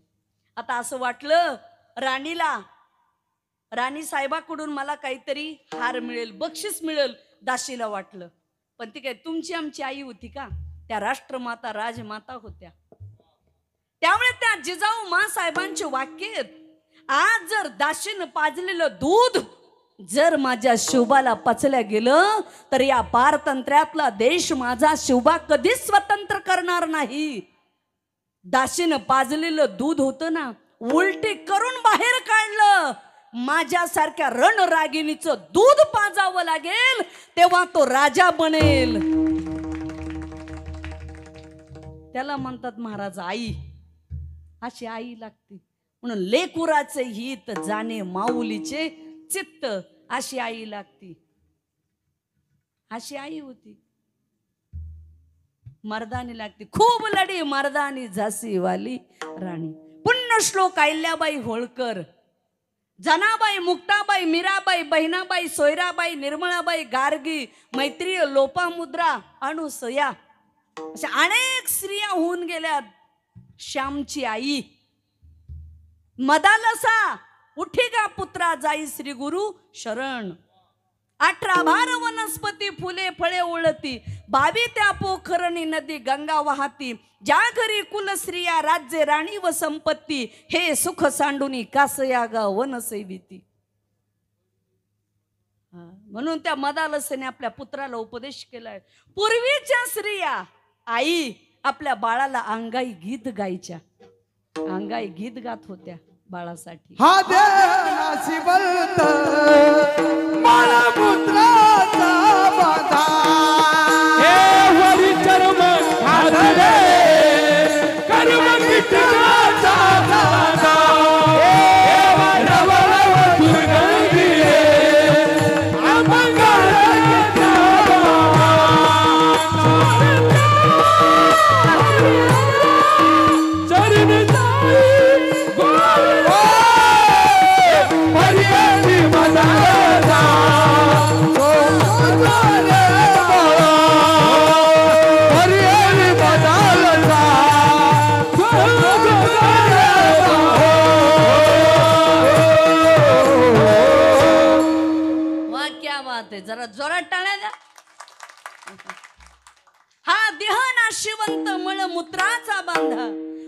[SPEAKER 1] आता असं वाटलं राणी साहेबाकडून मला काहीतरी हार मिळेल, बक्षीस मिळेल दासीला वाटलं. पण ती काय तुमची आमची आई होती का? त्या राष्ट्रमाता राजमाता होत्या. त्यामुळे त्या जिजाऊ मासाहेबांचे वाक्य आहेत, आज जर दासीनं पाजलेलं दूध जर माझ्या शिवबाला पचल्या गेलं तर या पारतंत्र्यातला देश माझा शिवबा कधीच स्वतंत्र करणार नाही. दासीनं पाजलेलं दूध होतं ना, उलटी करून बाहेर काढलं. माझ्यासारख्या रणरागिणीचं दूध पाजावं लागेल तेव्हा तो राजा बनेल. त्याला म्हणतात महाराज आई. अशी आई लागते. म्हणून लेकुराचे हित जाणे माऊलीचे चित्त, अशी आई लागती. अशी आई होती. मर्दानी लागती. खूप लढी मर्दानी झाशी वाली राणी. पुण्यश्लोक अहिल्याबाई होळकर, जनाबाई, मुक्ताबाई, मीराबाई, बहिणाबाई, सोयराबाई, निर्मळाबाई, गार्गी, मैत्रीय, लोपामुद्रा, अनुसया अशा अनेक स्त्रिया होऊन गेल्यात. श्यामची आई मदालसा उठी गा पुत्रा जाई श्री गुरु शरण. 18 भार वनस्पती फुले फळे ओळती, 22 त्या पोखरणी नदी गंगा वाहती. ज्या घरी कुल स्त्रिया राज्य राणी व संपत्ती, हे सुख सांडुनी कासया गा वनसेविती. म्हणून त्या मदालसेने आपल्या पुत्राला उपदेश केलाय. पूर्वीच्या स्त्रिया आई आपल्या बाळाला अंगाई गीत गायच्या. अंगाई गीत गात होत्या बाळासाठी.
[SPEAKER 5] हा दे नाशिवंत मला पुत्राचा बाधा,
[SPEAKER 2] हे वरी चर्म घातले कर्म किटकाचा दादा. हे रवळव दुर्गंधी अमंगळ चरण जाई गोविंद पर्यंती मदाचा.
[SPEAKER 1] हा देह नाशिवंत मळमूत्राचा बांधा,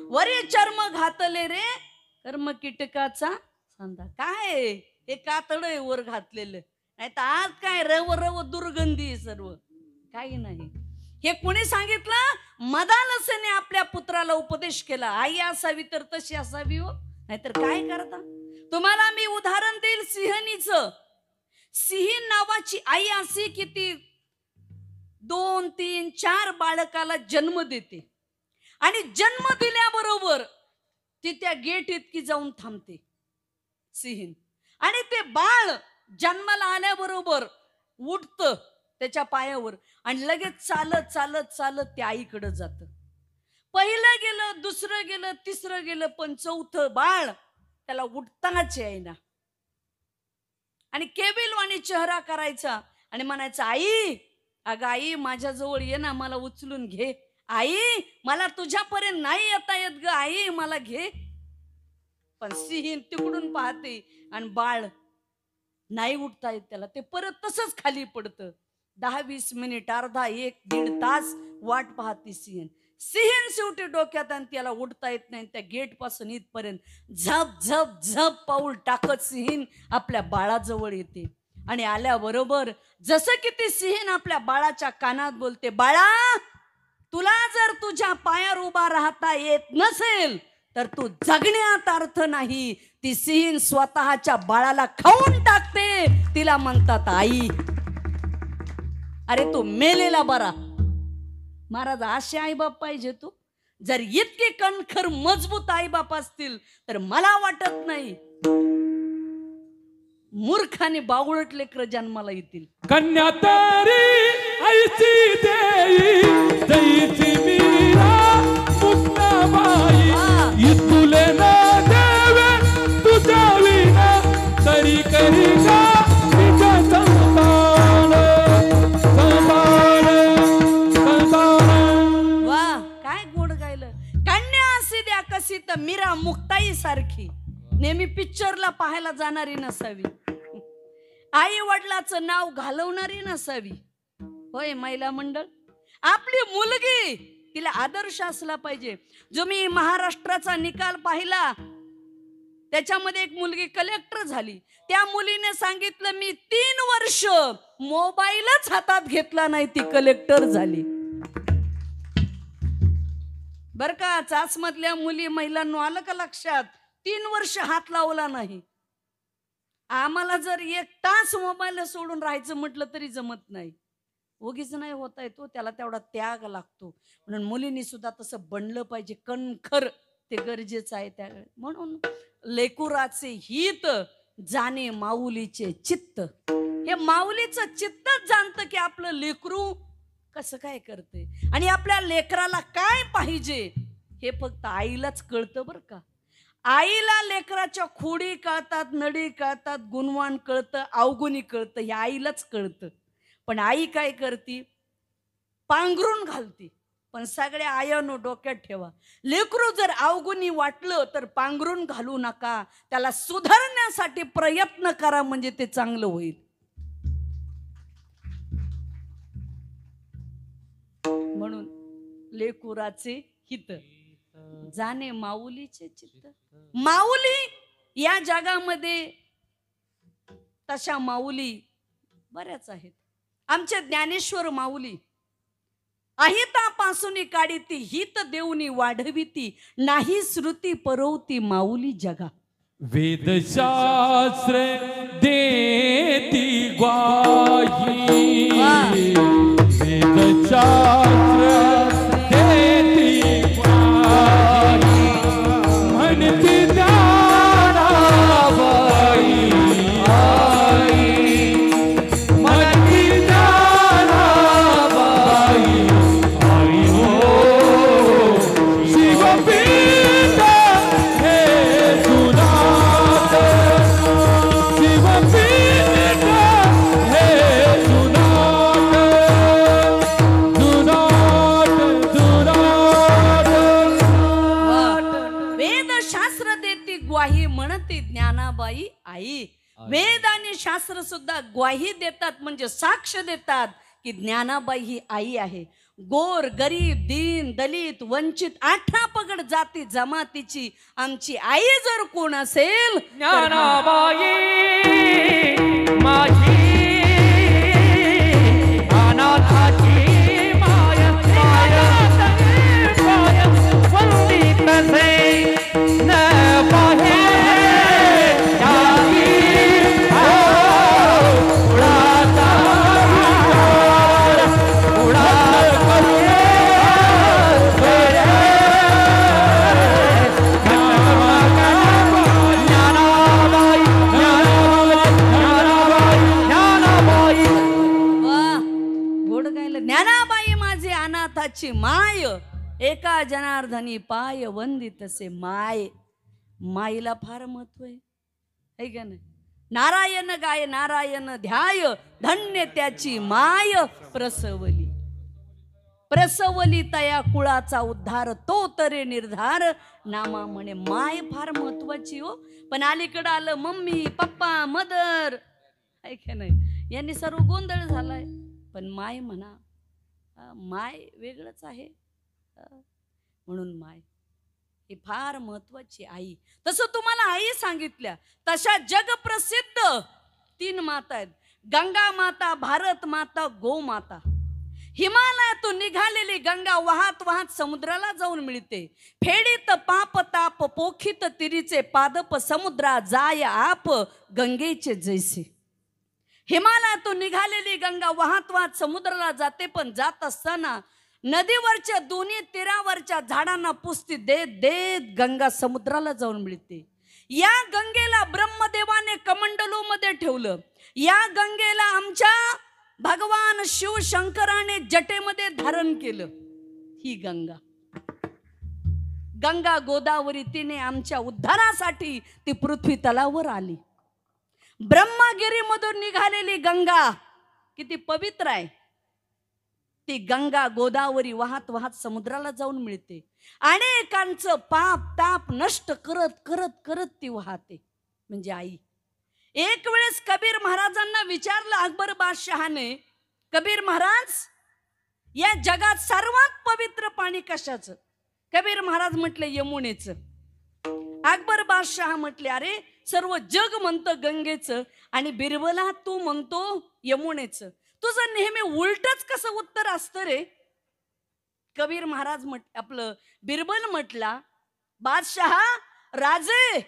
[SPEAKER 1] वरी चर्म घातले रे कर्म कीटकाचा सांधा. काय हे कातड वर घातलेलं, नाही तर आज काय रव रव दुर्गंधी आहे सर्व, काही नाही. हे कोणी सांगितलं? मदालसेने आपल्या पुत्राला उपदेश केला, आई असावी तर तशी असावी हो, नाहीतर काय करता. तुम्हाला मी उदाहरण देईल सिंहनीचं. सिंहीण नावाची आई अशी की ती 2, 3, 4 बाळकाला जन्म देते आणि जन्म दिल्याबरोबर ती त्या गेट इतकी जाऊन थांबते सिंहीण, आणि ते बाळ जन्माला आल्याबरोबर उठत त्याच्या पायावर आणि लगेच चालत चालत चालत त्या आईकडे जात. पहिलं गेलं, दुसरं गेलं, तिसरं गेलं, पण 4थं बाळ त्याला उठताच येईना आणि केबिलवाणी चेहरा करायचा आणि म्हणायचा, आई अगं आई माझ्याजवळ ये ना, मला उचलून घे, आई मला तुझ्यापर्यंत नाही येता येत ग, आई मला घे. पण सिंहीण तिकडून पाहते आणि बाळ नाही उठता येत त्याला, ते परत तसंच खाली पडतं. 10-20 मिनिट, अर्धा 1-1.5 तास वाट पाहते सिंहीण. सिंहीण शेवटी डोक्यात आणि त्याला उठता येत नाही. त्या गेट पासून इथपर्यंत झप झप झप पाऊल टाकत सिंहीण आपल्या बाळाजवळ येते आणि आल्याबरोबर जसं की ती सिंहीण आपल्या बाळाच्या कानात बोलते, बाळा तुला जर तुझ्या पायावर उभा राहता येत नसेल तर तू जगण्यात अर्थ नाही. ती सिंहीण स्वतःच्या बाळाला खाऊन टाकते. तिला म्हणतात आई. अरे तू मेलेला बरा. महाराज असे आईबाप पाहिजे तू. जर इतके कणखर मजबूत आईबाप असतील तर मला वाटत नाही मूर्खाने बावळट लेकर जन्माला येतील.
[SPEAKER 2] कन्या तरी आईची देई जईची मीरा मुक्ताबाई, इतुले ना देवे तुझ्या विना तरी करी का तिच्या संतान संतान संतान.
[SPEAKER 1] वा काय गोड गायलं. कन्या अशी द्या कशी तर मीरा मुक्ताई सारखी नेहमी पिक्चरला पाहायला जाणारी नसावी, आई वडिलाचं नाव घालवणारी नसावी. होय महिला मंडळ, आपली मुलगी तिला आदर्श असला पाहिजे. जो मी महाराष्ट्राचा निकाल पाहिला त्याच्यामध्ये एक मुलगी कलेक्टर झाली. त्या मुलीने सांगितलं मी 3 वर्ष मोबाईलच हातात घेतला नाही, ती कलेक्टर झाली. बर का, चास मधल्या मुली महिलांनो आलं का लक्षात? 3 वर्ष हात लावला नाही. आम्हाला जर 1 तास मोबाईल सोडून राहायचं म्हटलं तरी जमत नाही, उगीच नाही होता येतो, त्याला तेवढा त्याग लागतो. म्हणून मुलींनी सुद्धा तसं बनलं पाहिजे, कणखर ते गरजेचं आहे. त्या म्हणून लेकुराचे हित जाणे माऊलीचे चित्त. हे माऊलीचं चित्तच जाणतं की आपलं लेकरू कसं काय करते आणि आपल्या लेकराला काय पाहिजे हे फक्त आईलाच कळतं बरं का. आईला लेकराच्या खोडी कळतात, नडी कळतात, गुणवान कळतं, अवगुणी कळतं, हे आईलाच कळतं. पण आई काय करते? पांघरून घालते. पण सगळ्या आयानो डोक्यात ठेवा, लेकरू जर अवगुणी वाटलं तर पांघरून घालू नका, त्याला सुधारण्यासाठी प्रयत्न करा, म्हणजे ते चांगलं होईल. म्हणून लेकुराचे हित जाणे माऊलीचे चित्त. माऊली या जगामध्ये तशा माऊली बऱ्याच आहेत. आमचे ज्ञानेश्वर माऊली अहितापासून काढीती हित देऊनी वाढविती, नाही श्रुती परवती माऊली जगा.
[SPEAKER 2] वेदशास्त्र देती ग्वाही, वेदशास्त्र देती ग्वाही, म्हणती ज्ञानाबाई आई, म्हणती ज्ञानाबाई आई हो. शिवपीठ हे जुनाट, शिवपीठ हे जुनाट, जुनाट जुनाट.
[SPEAKER 1] वेदशास्त्र देती ग्वाही म्हणती ज्ञानाबाई आई. वेद आणि शास्त्र सुद्धा ग्वाही देतात, म्हणजे साक्ष देतात की ज्ञानाबाई ही आई आहे. गोर गरीब दीन दलित वंचित 18 पगड जाती जमातीची आमची आई जर कोण असेल तर
[SPEAKER 3] ज्ञानाबाई माझी अनाथाची माया माया माया वंदी कसे न पाहे त्यागी उडाचा
[SPEAKER 1] ज्ञानाबाई माझे अनाथाची माय एका जनार्दनी पाय वंदितसे माय. माईला फार महत्व आहे का नाही. नारायण गाय नारायण ध्याय धन्य त्याची माय प्रसवली. प्रसवली तया कुळाचा उद्धार तो तरे निर्धार नामा म्हणे. माय फार महत्वाची हो. पण अलीकडं आलं मम्मी पप्पा मदर आहे का नाही. यांनी सर्व गोंधळ झालाय. पण माय म्हणा माय वेगळंच आहे. म्हणून माय ही फार महत्वाची आई. तसं तुम्हाला आई सांगितल्या तशा जगप्रसिद्ध 3 माता आहेत. गंगा माता भारत माता गो माता. हिमालयातून निघालेली गंगा वाहत वाहत समुद्राला जाऊन मिळते. फेडीत पाप ताप पोखित तिरीचे पादप समुद्रा जाय आप गंगेचे जैसे. हिमालयातून निघालेली गंगा वाहत वाहत समुद्राला जाते. पण जात असताना नदीवरच्या दोन्ही तीरावरच्या झाडांना पुस्ती देत देत गंगा समुद्राला जाऊन मिळते. या गंगेला ब्रह्मदेवाने कमंडलू मध्ये ठेवलं. या गंगेला आमच्या भगवान शिव शंकराने जटेमध्ये धारण केलं. ही गंगा गंगा गोदावरी तिने आमच्या उद्धारासाठी ती पृथ्वी तलावर आली. ब्रह्मगिरीमधून निघालेली गंगा किती पवित्र आहे. ती गंगा गोदावरी वाहत वाहत समुद्राला जाऊन मिळते. अनेकांचं पाप ताप नष्ट करत करत करत ती वाहते. म्हणजे आई. एक वेळेस कबीर महाराजांना विचारलं अकबर बादशहाने, कबीर महाराज या जगात सर्वात पवित्र पाणी कशाचं. कबीर महाराज म्हटले यमुनेचं. अकबर बादशहा म्हटले अरे सर्व जग म्हणतं गंगेचं आणि बिरबला तू म्हणतो यमुनेचं. तुझं नेहमी उलटच कसं उत्तर असतं रे. कबीर महाराज आपलं बिरबल म्हटला बादशहा राजे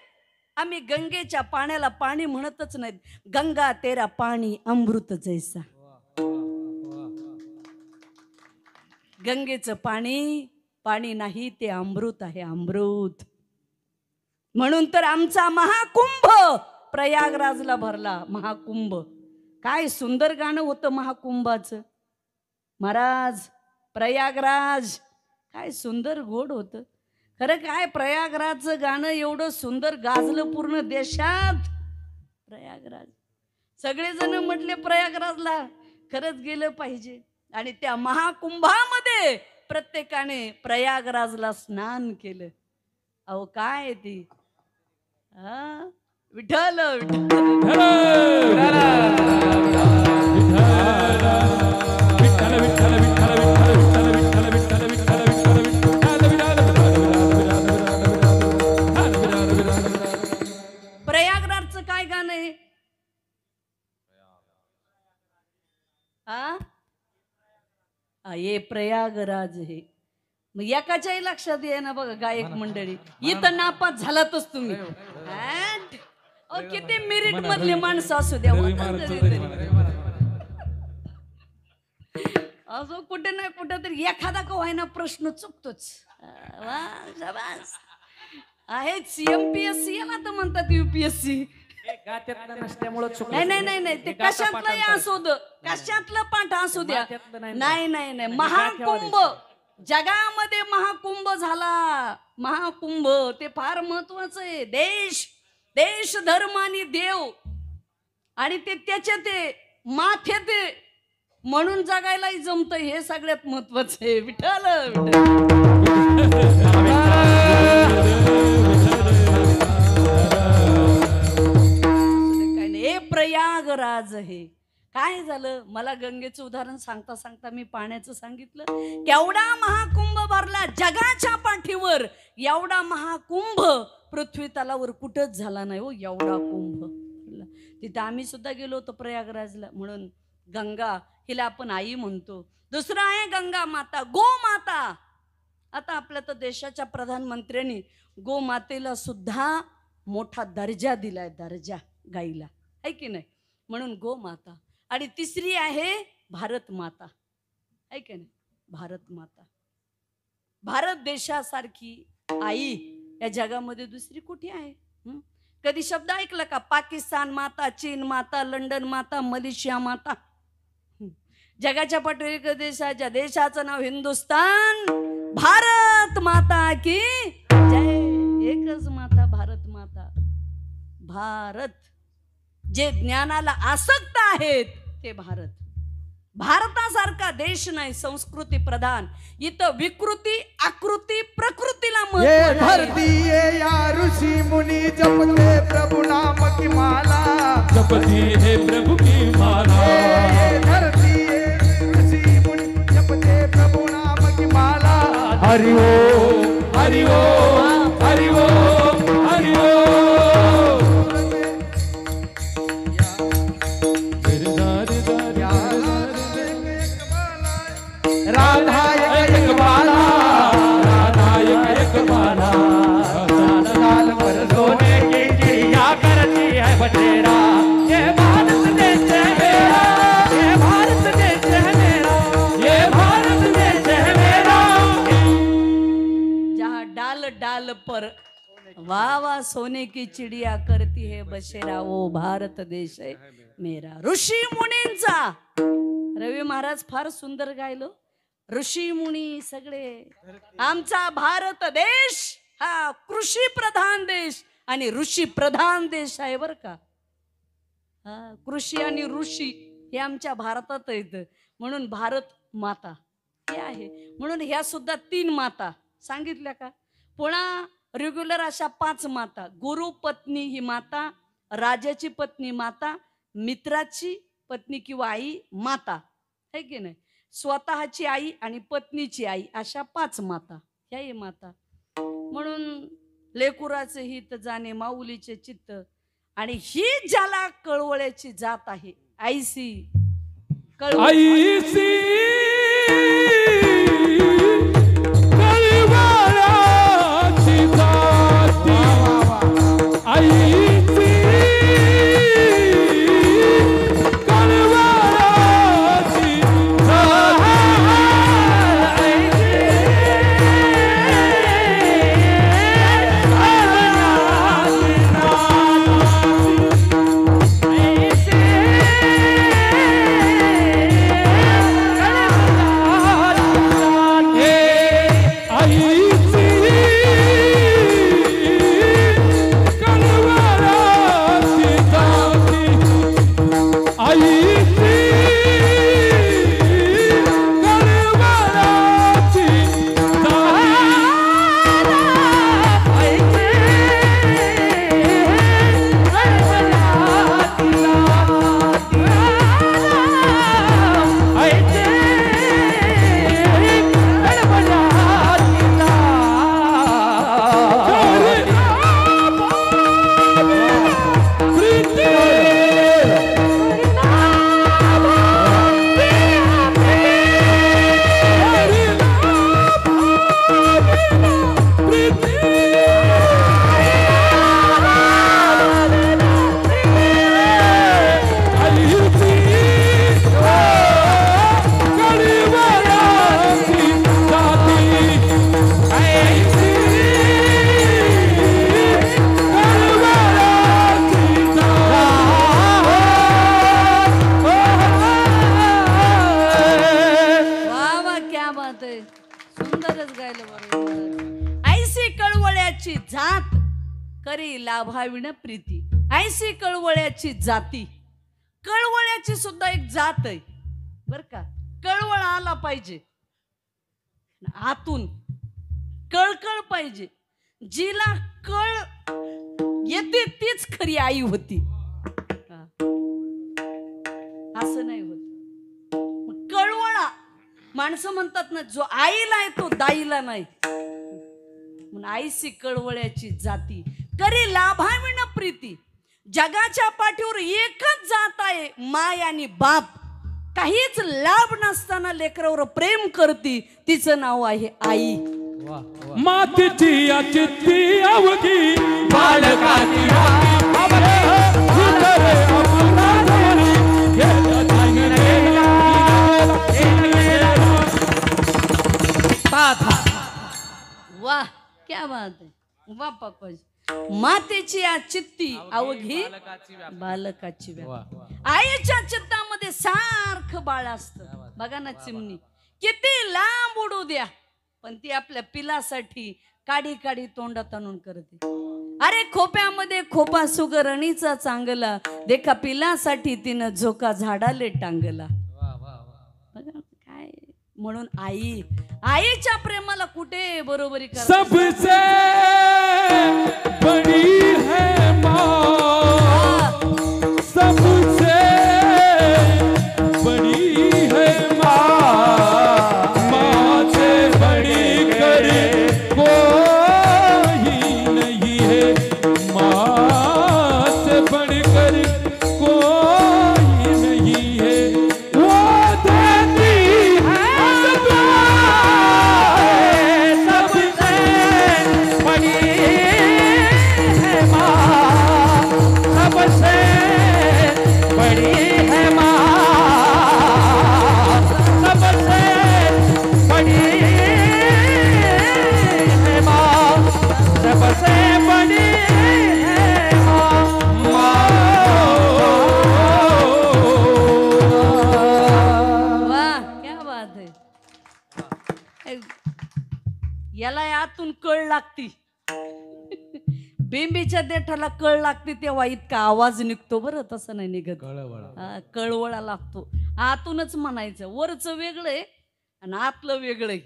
[SPEAKER 1] आम्ही गंगेच्या पाण्याला पाणी म्हणतच नाहीत. गंगा तेरा पाणी अमृत जैसा. गंगेचं पाणी पाणी नाही ते अमृत आहे अमृत. म्हणून तर आमचा महाकुंभ प्रयागराजला भरला. महाकुंभ काय सुंदर गाणं होतं महाकुंभाचं. महाराज प्रयागराज काय सुंदर गोड होतं. खरं काय प्रयागराजचं गाणं एवढं सुंदर गाजलं पूर्ण देशात. प्रयागराज सगळेजण म्हटले प्रयागराजला खरंच गेलं पाहिजे. आणि त्या महाकुंभामध्ये प्रत्येकाने प्रयागराजला स्नान केलं. अहो काय ती विठ्ठल प्रयागराजचं काय गाणं आहे. ये प्रयागराज हे मग एकाच्याही लक्षात ये ना बघा गायक मंडळी. इथं नापास झालातच तुम्ही. किती मिरिट मधली माणसं असू द्या असं कुठे ना कुठे तरी एखादा का व्हायना प्रश्न चुकतोच. आहेच एमपीएससी याला तर म्हणतात युपीएससी. नाही नाही नाही नाही ते कशातलं असू दे कशातलं पाठ असू द्या. नाही नाही नाही महाकुंभ जगामध्ये महाकुंभ झाला. महाकुंभ ते फार महत्वाचं आहे. देश देश धर्म आणि देव आणि ते त्याचे ते माथे ते म्हणून जगायलाही जमतं. हे सगळ्यात महत्वाचं आहे. विठ्ठल काय नाही. हे प्रयागराज हे काय झालं, मला गंगेचं उदाहरण सांगता सांगता मी पाण्याचं सांगितलं. केवढा महाकुंभ भरला जगाच्या पाठीवर, एवढा महाकुंभ पृथ्वी तलावर कुठंच झाला नाही हो. एवढा कुंभ तिथं आम्ही सुद्धा गेलो होतो प्रयागराजला. म्हणून गंगा हिला आपण आई म्हणतो. दुसरं आहे गंगा माता, गो माता. आता आपल्या तर देशाच्या प्रधानमंत्र्यांनी गोमातेला सुद्धा मोठा दर्जा दिलाय, दर्जा गाईला, आहे की नाही. म्हणून गो माता. आणि तिसरी आहे भारत माता, आहे की नाही. भारत माता, भारत देशासारखी आई या जगामध्ये दुसरी कुठे आहे. कधी शब्द ऐकला का, पाकिस्तान माता, चीन माता, लंडन माता, मलेशिया माता. जगाच्या पाठीवर देशाच्या देशाचं नाव हिंदुस्तान. भारत माता की जय. एकच माता, भारत माता. भारत जे ज्ञानाला आसक्त आहेत ते भारत. भारतासारखा देश नाही, संस्कृती प्रधान. इथं विकृती आकृती प्रकृतीला
[SPEAKER 5] ये
[SPEAKER 1] महत्व नाही.
[SPEAKER 5] धरती ये या ऋषि मुनि जपते प्रभु नाम की माला.
[SPEAKER 2] जपती है प्रभु की माला.
[SPEAKER 5] ये धरती ये ऋषि मुनि जपते प्रभु नाम की माला.
[SPEAKER 2] हरि ओम हरि ओम हरि ओम हरि ओम.
[SPEAKER 5] राधा एक बाला,
[SPEAKER 2] राधा एक बाला.
[SPEAKER 5] लाल पर
[SPEAKER 3] सोने की चिड़िया करती है बटेरा. ये भारत देश है मेरा, ये भारत देश है मेरा, ये भारत देश है मेरा.
[SPEAKER 1] जहाँ डाल डाल पर वाह वाह सोने की चिड़िया करती है बसेरा, वो भारत देश है मेरा. ऋषी मुनींचा. रवी महाराज फार सुंदर गायलो. ऋषी मुनी सगळे. आमचा भारत देश हा कृषी प्रधान देश आणि ऋषी प्रधान देश आहे बर का. कृषी आणि ऋषी हे आमच्या भारतात आहेत. म्हणून भारत माता हे आहे. म्हणून ह्या सुद्धा 3 माता सांगितल्या का. पुन्हा रेग्युलर अशा 5 माता. गुरु पत्नी ही माता, राजाची पत्नी माता, मित्राची पत्नी किंवा आई माता, है की नाही. स्वतःची आई आणि पत्नीची आई अशा 5 माता ह्या ही माता. म्हणून लेकुराचे हित जाणे माऊलीचे चित्त. आणि ही ज्याला कळवळ्याची जात आहे आईसी
[SPEAKER 2] आईसी कळवळ्याची जाती. आईसी कळवळ्याची
[SPEAKER 1] जात करी लाभाविण प्रीती. ऐसी कळवळ्याची जाती. कळवळ्याची सुद्धा एक जात आहे बर का. कळवळ आला पाहिजे आतून, कळकळ पाहिजे. जिला कळ येते तीच खरी आई होती. असं नाही होत. मग कळवळा माणसं म्हणतात ना, जो आईला आहे तो दाईला नाही. म्हणून आईसी कळवळ्याची जाती करी लाभाविण प्रीती. जगाच्या पाठीवर एकच जात आहे माय आणि बाप. काहीच लाभ नसताना लेकरावर प्रेम करती, तिचं नाव आहे आई.
[SPEAKER 2] मातीची या चित्ती अवघी
[SPEAKER 3] बालकाची
[SPEAKER 1] वाह क्या बात आहे. वाह पापाजी. मातेची या चित्ती अवघी बालकाची व्याप. आईच्या चित्तामध्ये सारखं बाळ असतं. बघा ना चिमणी किती लांब उडू द्या, पण ती आपल्या पिलासाठी काडी काडी तोंडात आणून करते. अरे खोप्यामध्ये खोपा सुगरणीचा चांगला, देखा पिलासाठी तिनं झोका झाडाले टांगला. बघा काय. म्हणून आई, आईच्या प्रेमाला कुठे बरोबरी करा.
[SPEAKER 2] सबसे बड़ी है माँ, सबसे बड़ी है माँ, माँ से बड़ी करे कोई नहीं है, माँ से बड़ी करे कोई नहीं है. वो देती है
[SPEAKER 3] सबसे बड़ी है माँ, सबसे बड़ी है माँ, सबसे बड़ी है माँ, सबसे बड़ी है
[SPEAKER 1] वाह क्या बात है. याला आतून कळ लागती. बेंबीच्या देठाला कळ लागते तेव्हा इतका आवाज निघतो. बरं तसं नाही निघत. हा, कळवळा लागतो. आतूनच म्हणायचं. वरचं वेगळंय आणि आतलं वेगळंय.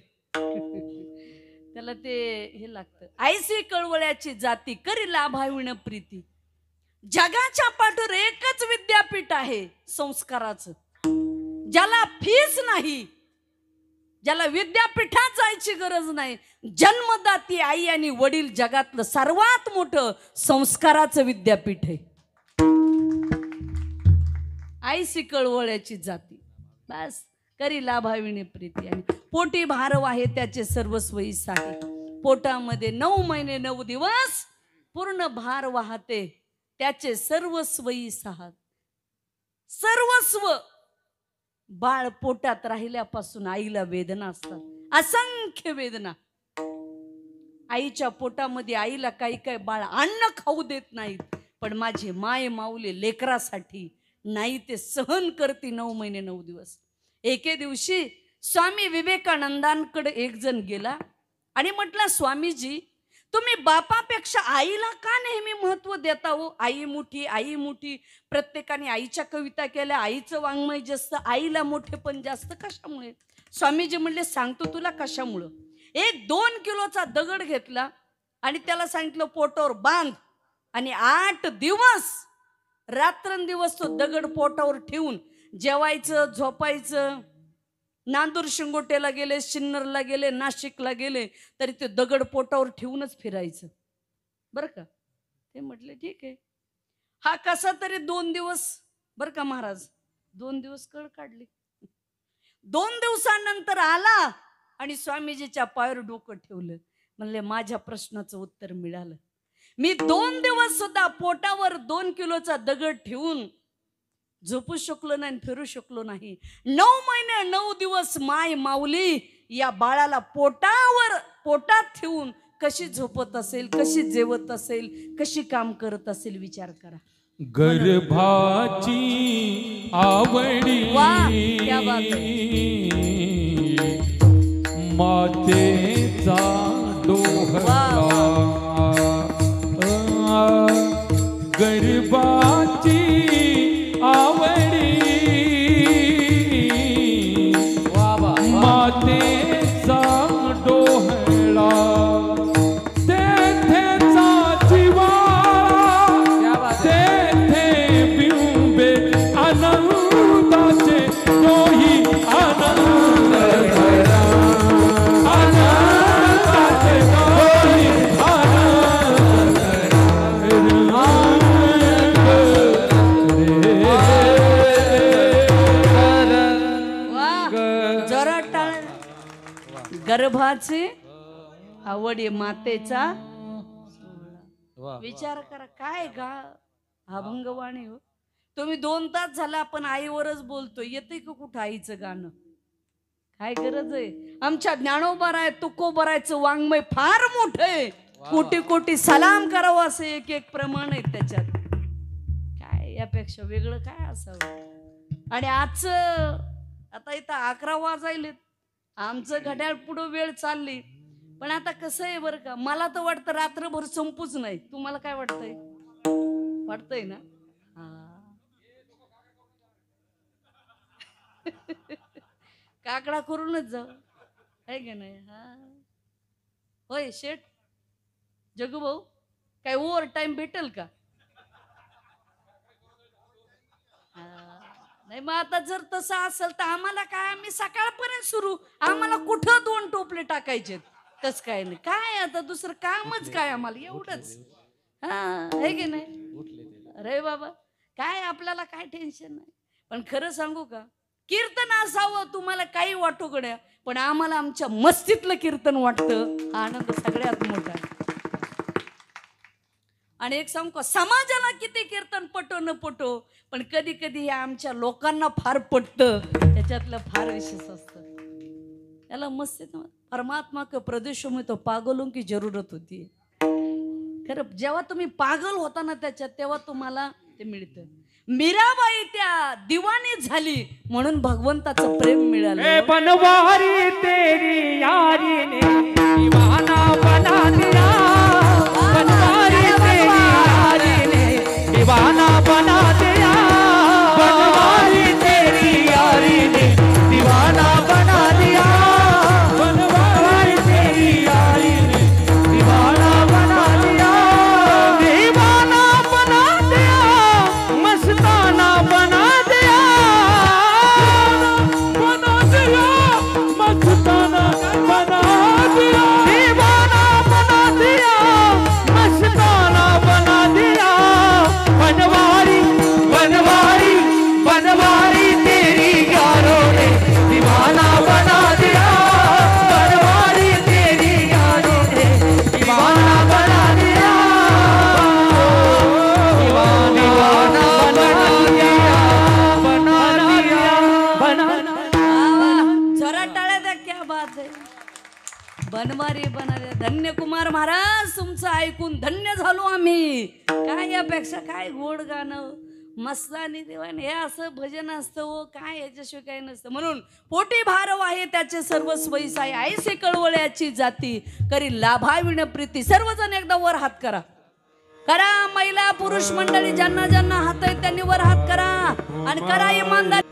[SPEAKER 1] त्याला ते हे लागतं. आईसी कळवळ्याची जाती करी लाभाविण प्रीती. जगाच्या पाठीवर एकच विद्यापीठ आहे संस्काराचं, ज्याला फीस नाही, ज्याला विद्यापीठात जायची गरज नाही. जन्मदाती आई आणि वडील जगातलं सर्वात मोठं संस्काराचं विद्यापीठ आहे. आईसी कळवळ्याची जाती बस करी लाभाविणे प्रीती. आणि पोटी भारव आहे त्याचे सर्वस्वई आहे. पोटामध्ये 9 महिने 9 दिवस पूर्ण भार वाहते त्याचे सर्वस्वई सहा. सर्वस्व बाळ पोटात राहिल्यापासून आईला वेदना असतात, असंख्य वेदना. आईच्या पोटामध्ये आईला काही काही बाळ अन्न खाऊ देत नाहीत, पण माझी माय माऊली लेकरासाठी नाही ते सहन करते 9 महिने 9 दिवस. एके दिवशी स्वामी विवेकानंदांकडे एक जण गेला आणि म्हटला, स्वामीजी तुम्ही बापापेक्षा आईला का नेहमी महत्व देता हो? आई मुठी, आई मुठी. प्रत्येकाने आईच्या कविता केल्या, आईचं वाङ्मय जास्त, आईला मोठेपण जास्त कशामुळे? स्वामीजी म्हणले, सांगतो तुला कशामुळं. एक 2 किलोचा दगड घेतला आणि त्याला सांगितलं पोटावर बांध, आणि 8 दिवस रात्रंदिवस तो दगड पोटावर ठेवून जेवायचं, झोपायचं. नांदूर शिंगोटेला गेले, सिन्नरला गेले, नाशिकला गेले तरी ते दगड पोटावर ठेवूनच फिरायचं. बरं का. ते म्हटले ठीक आहे. हा कसा तरी 2 दिवस, बरं का महाराज, 2 दिवस कळ काढली. 2 दिवसानंतर आला आणि स्वामीजीच्या पायावर डोकं ठेवलं. म्हणले माझ्या प्रश्नाचं उत्तर मिळालं. मी 2 दिवस सुद्धा पोटावर 2 किलोचा दगड ठेवून झोपू शकलो नाही, फिरू शकलो नाही. 9 महिने 9 दिवस माय माऊली या बाळाला पोटात ठेवून कशी झोपत असेल, कशी जेवत असेल, कशी काम करत असेल, विचार करा.
[SPEAKER 2] गर्भाची आवडी
[SPEAKER 1] वाह क्या बात है.
[SPEAKER 2] मातेचा डोहरा, गर्भाची आवडी मातेचा डोहळा, तेथेचा जिव्हाळा, तेथे बिंबे आनंदाचा
[SPEAKER 1] गर्भाचे आवडे मातेचा विचार करा काय गा अभंगवाणी हो. तुम्ही 2 तास झाला आपण आईवरच बोलतो. येते का कुठं आईचं गाणं? काय गरज आहे? आमच्या ज्ञानोबाराय तुकोबारायचं वाङ्मय फार मोठं आहे. कोटी कोटी सलाम करावं असं एक एक प्रमाण आहे त्याच्यात. काय यापेक्षा वेगळं काय असावं? आणि आजचं आता इथं 11 वाजायलेत. आमचं घड्याळ पुढं वेळ चालली. पण आता कसं आहे बरं का, मला तर वाटतं रात्रभर संपूच नाही. तुम्हाला काय वाटतंय? वाटतंय ना? काकडा करूनच जाऊ आहे की नाही? हा होय शेठ जगू भाऊ, काय ओव्हर टाइम भेटेल का? नाही मग आता जर तसं असेल तर आम्हाला काय, आम्ही सकाळपर्यंत सुरू. आम्हाला कुठं 2 टोपले टाकायचे? तस काय नाही. काय आता दुसरं कामच काय आम्हाला एवढंच. हा आहे की नाही? अरे बाबा काय आपल्याला काय टेन्शन नाही. पण खरं सांगू का, कीर्तन असावं तुम्हाला काही वाटू गड्या, पण आम्हाला आमच्या मस्तीतलं कीर्तन वाटतं. हा आनंद सगळ्यात मोठा आहे. आणि एक सांगू का, समाजाला किती कीर्तन पटो न पटो, पण कधी कधी हे आमच्या लोकांना फार पटतं. त्याच्यातलं फार विशेष असतं. याला मस्तीत परमात्मा के प्रदेशों में तो पागलों की जरूरत होती. खरं जेव्हा तुम्ही पागल होता ना त्याच्यात, तेव्हा तुम्हाला ते मिळतं. मीराबाई त्या दिवाणी झाली म्हणून भगवंताचं प्रेम मिळालं.
[SPEAKER 3] बनवारी तेरी यारी ने दीवाना बना दिया. बनवारी तेरी यारी ने दीवाना बना दिया. बनवारी तेरी यारी ने दीवाना बना दिया. बनवारी तेरी यारी ने दीवाना बना दिया. दीवाना बना दिया, मस्ताना बना दिया.
[SPEAKER 2] बना दिया मस्ताना बना दिया.
[SPEAKER 3] दीवाना बना दिया, मस्ताना बना दिया. बनवारी बनवारी बनवारी तेरी यारों ने दीवाना बना दिया. बनवारी तेरी यारों ने दीवाना बना दिया. दीवाना बना दिया, बना दिया, बना
[SPEAKER 1] जरा टाळ्या द्या. क्या बात आहे. बनवारी बनारे. धन्य कुमार महाराज, तुमचं ऐकून धन्य झालो आम्ही. काय यापेक्षा काय गोड गाणं, मस्तानी दिवाणी हे असं भजन असतं हो. काय याच्याशिवाय काही नसतं. म्हणून पोटी भारव आहे त्याचे सर्वस्वई साई. आईसे कळवळ्याची जाती करी लाभाविण प्रीती. सर्वजण एकदा वर हात करा. करा महिला पुरुष मंडळी, ज्यांना ज्यांना हात आहेत त्यांनी वर हात करा आणि करा इमानदारी.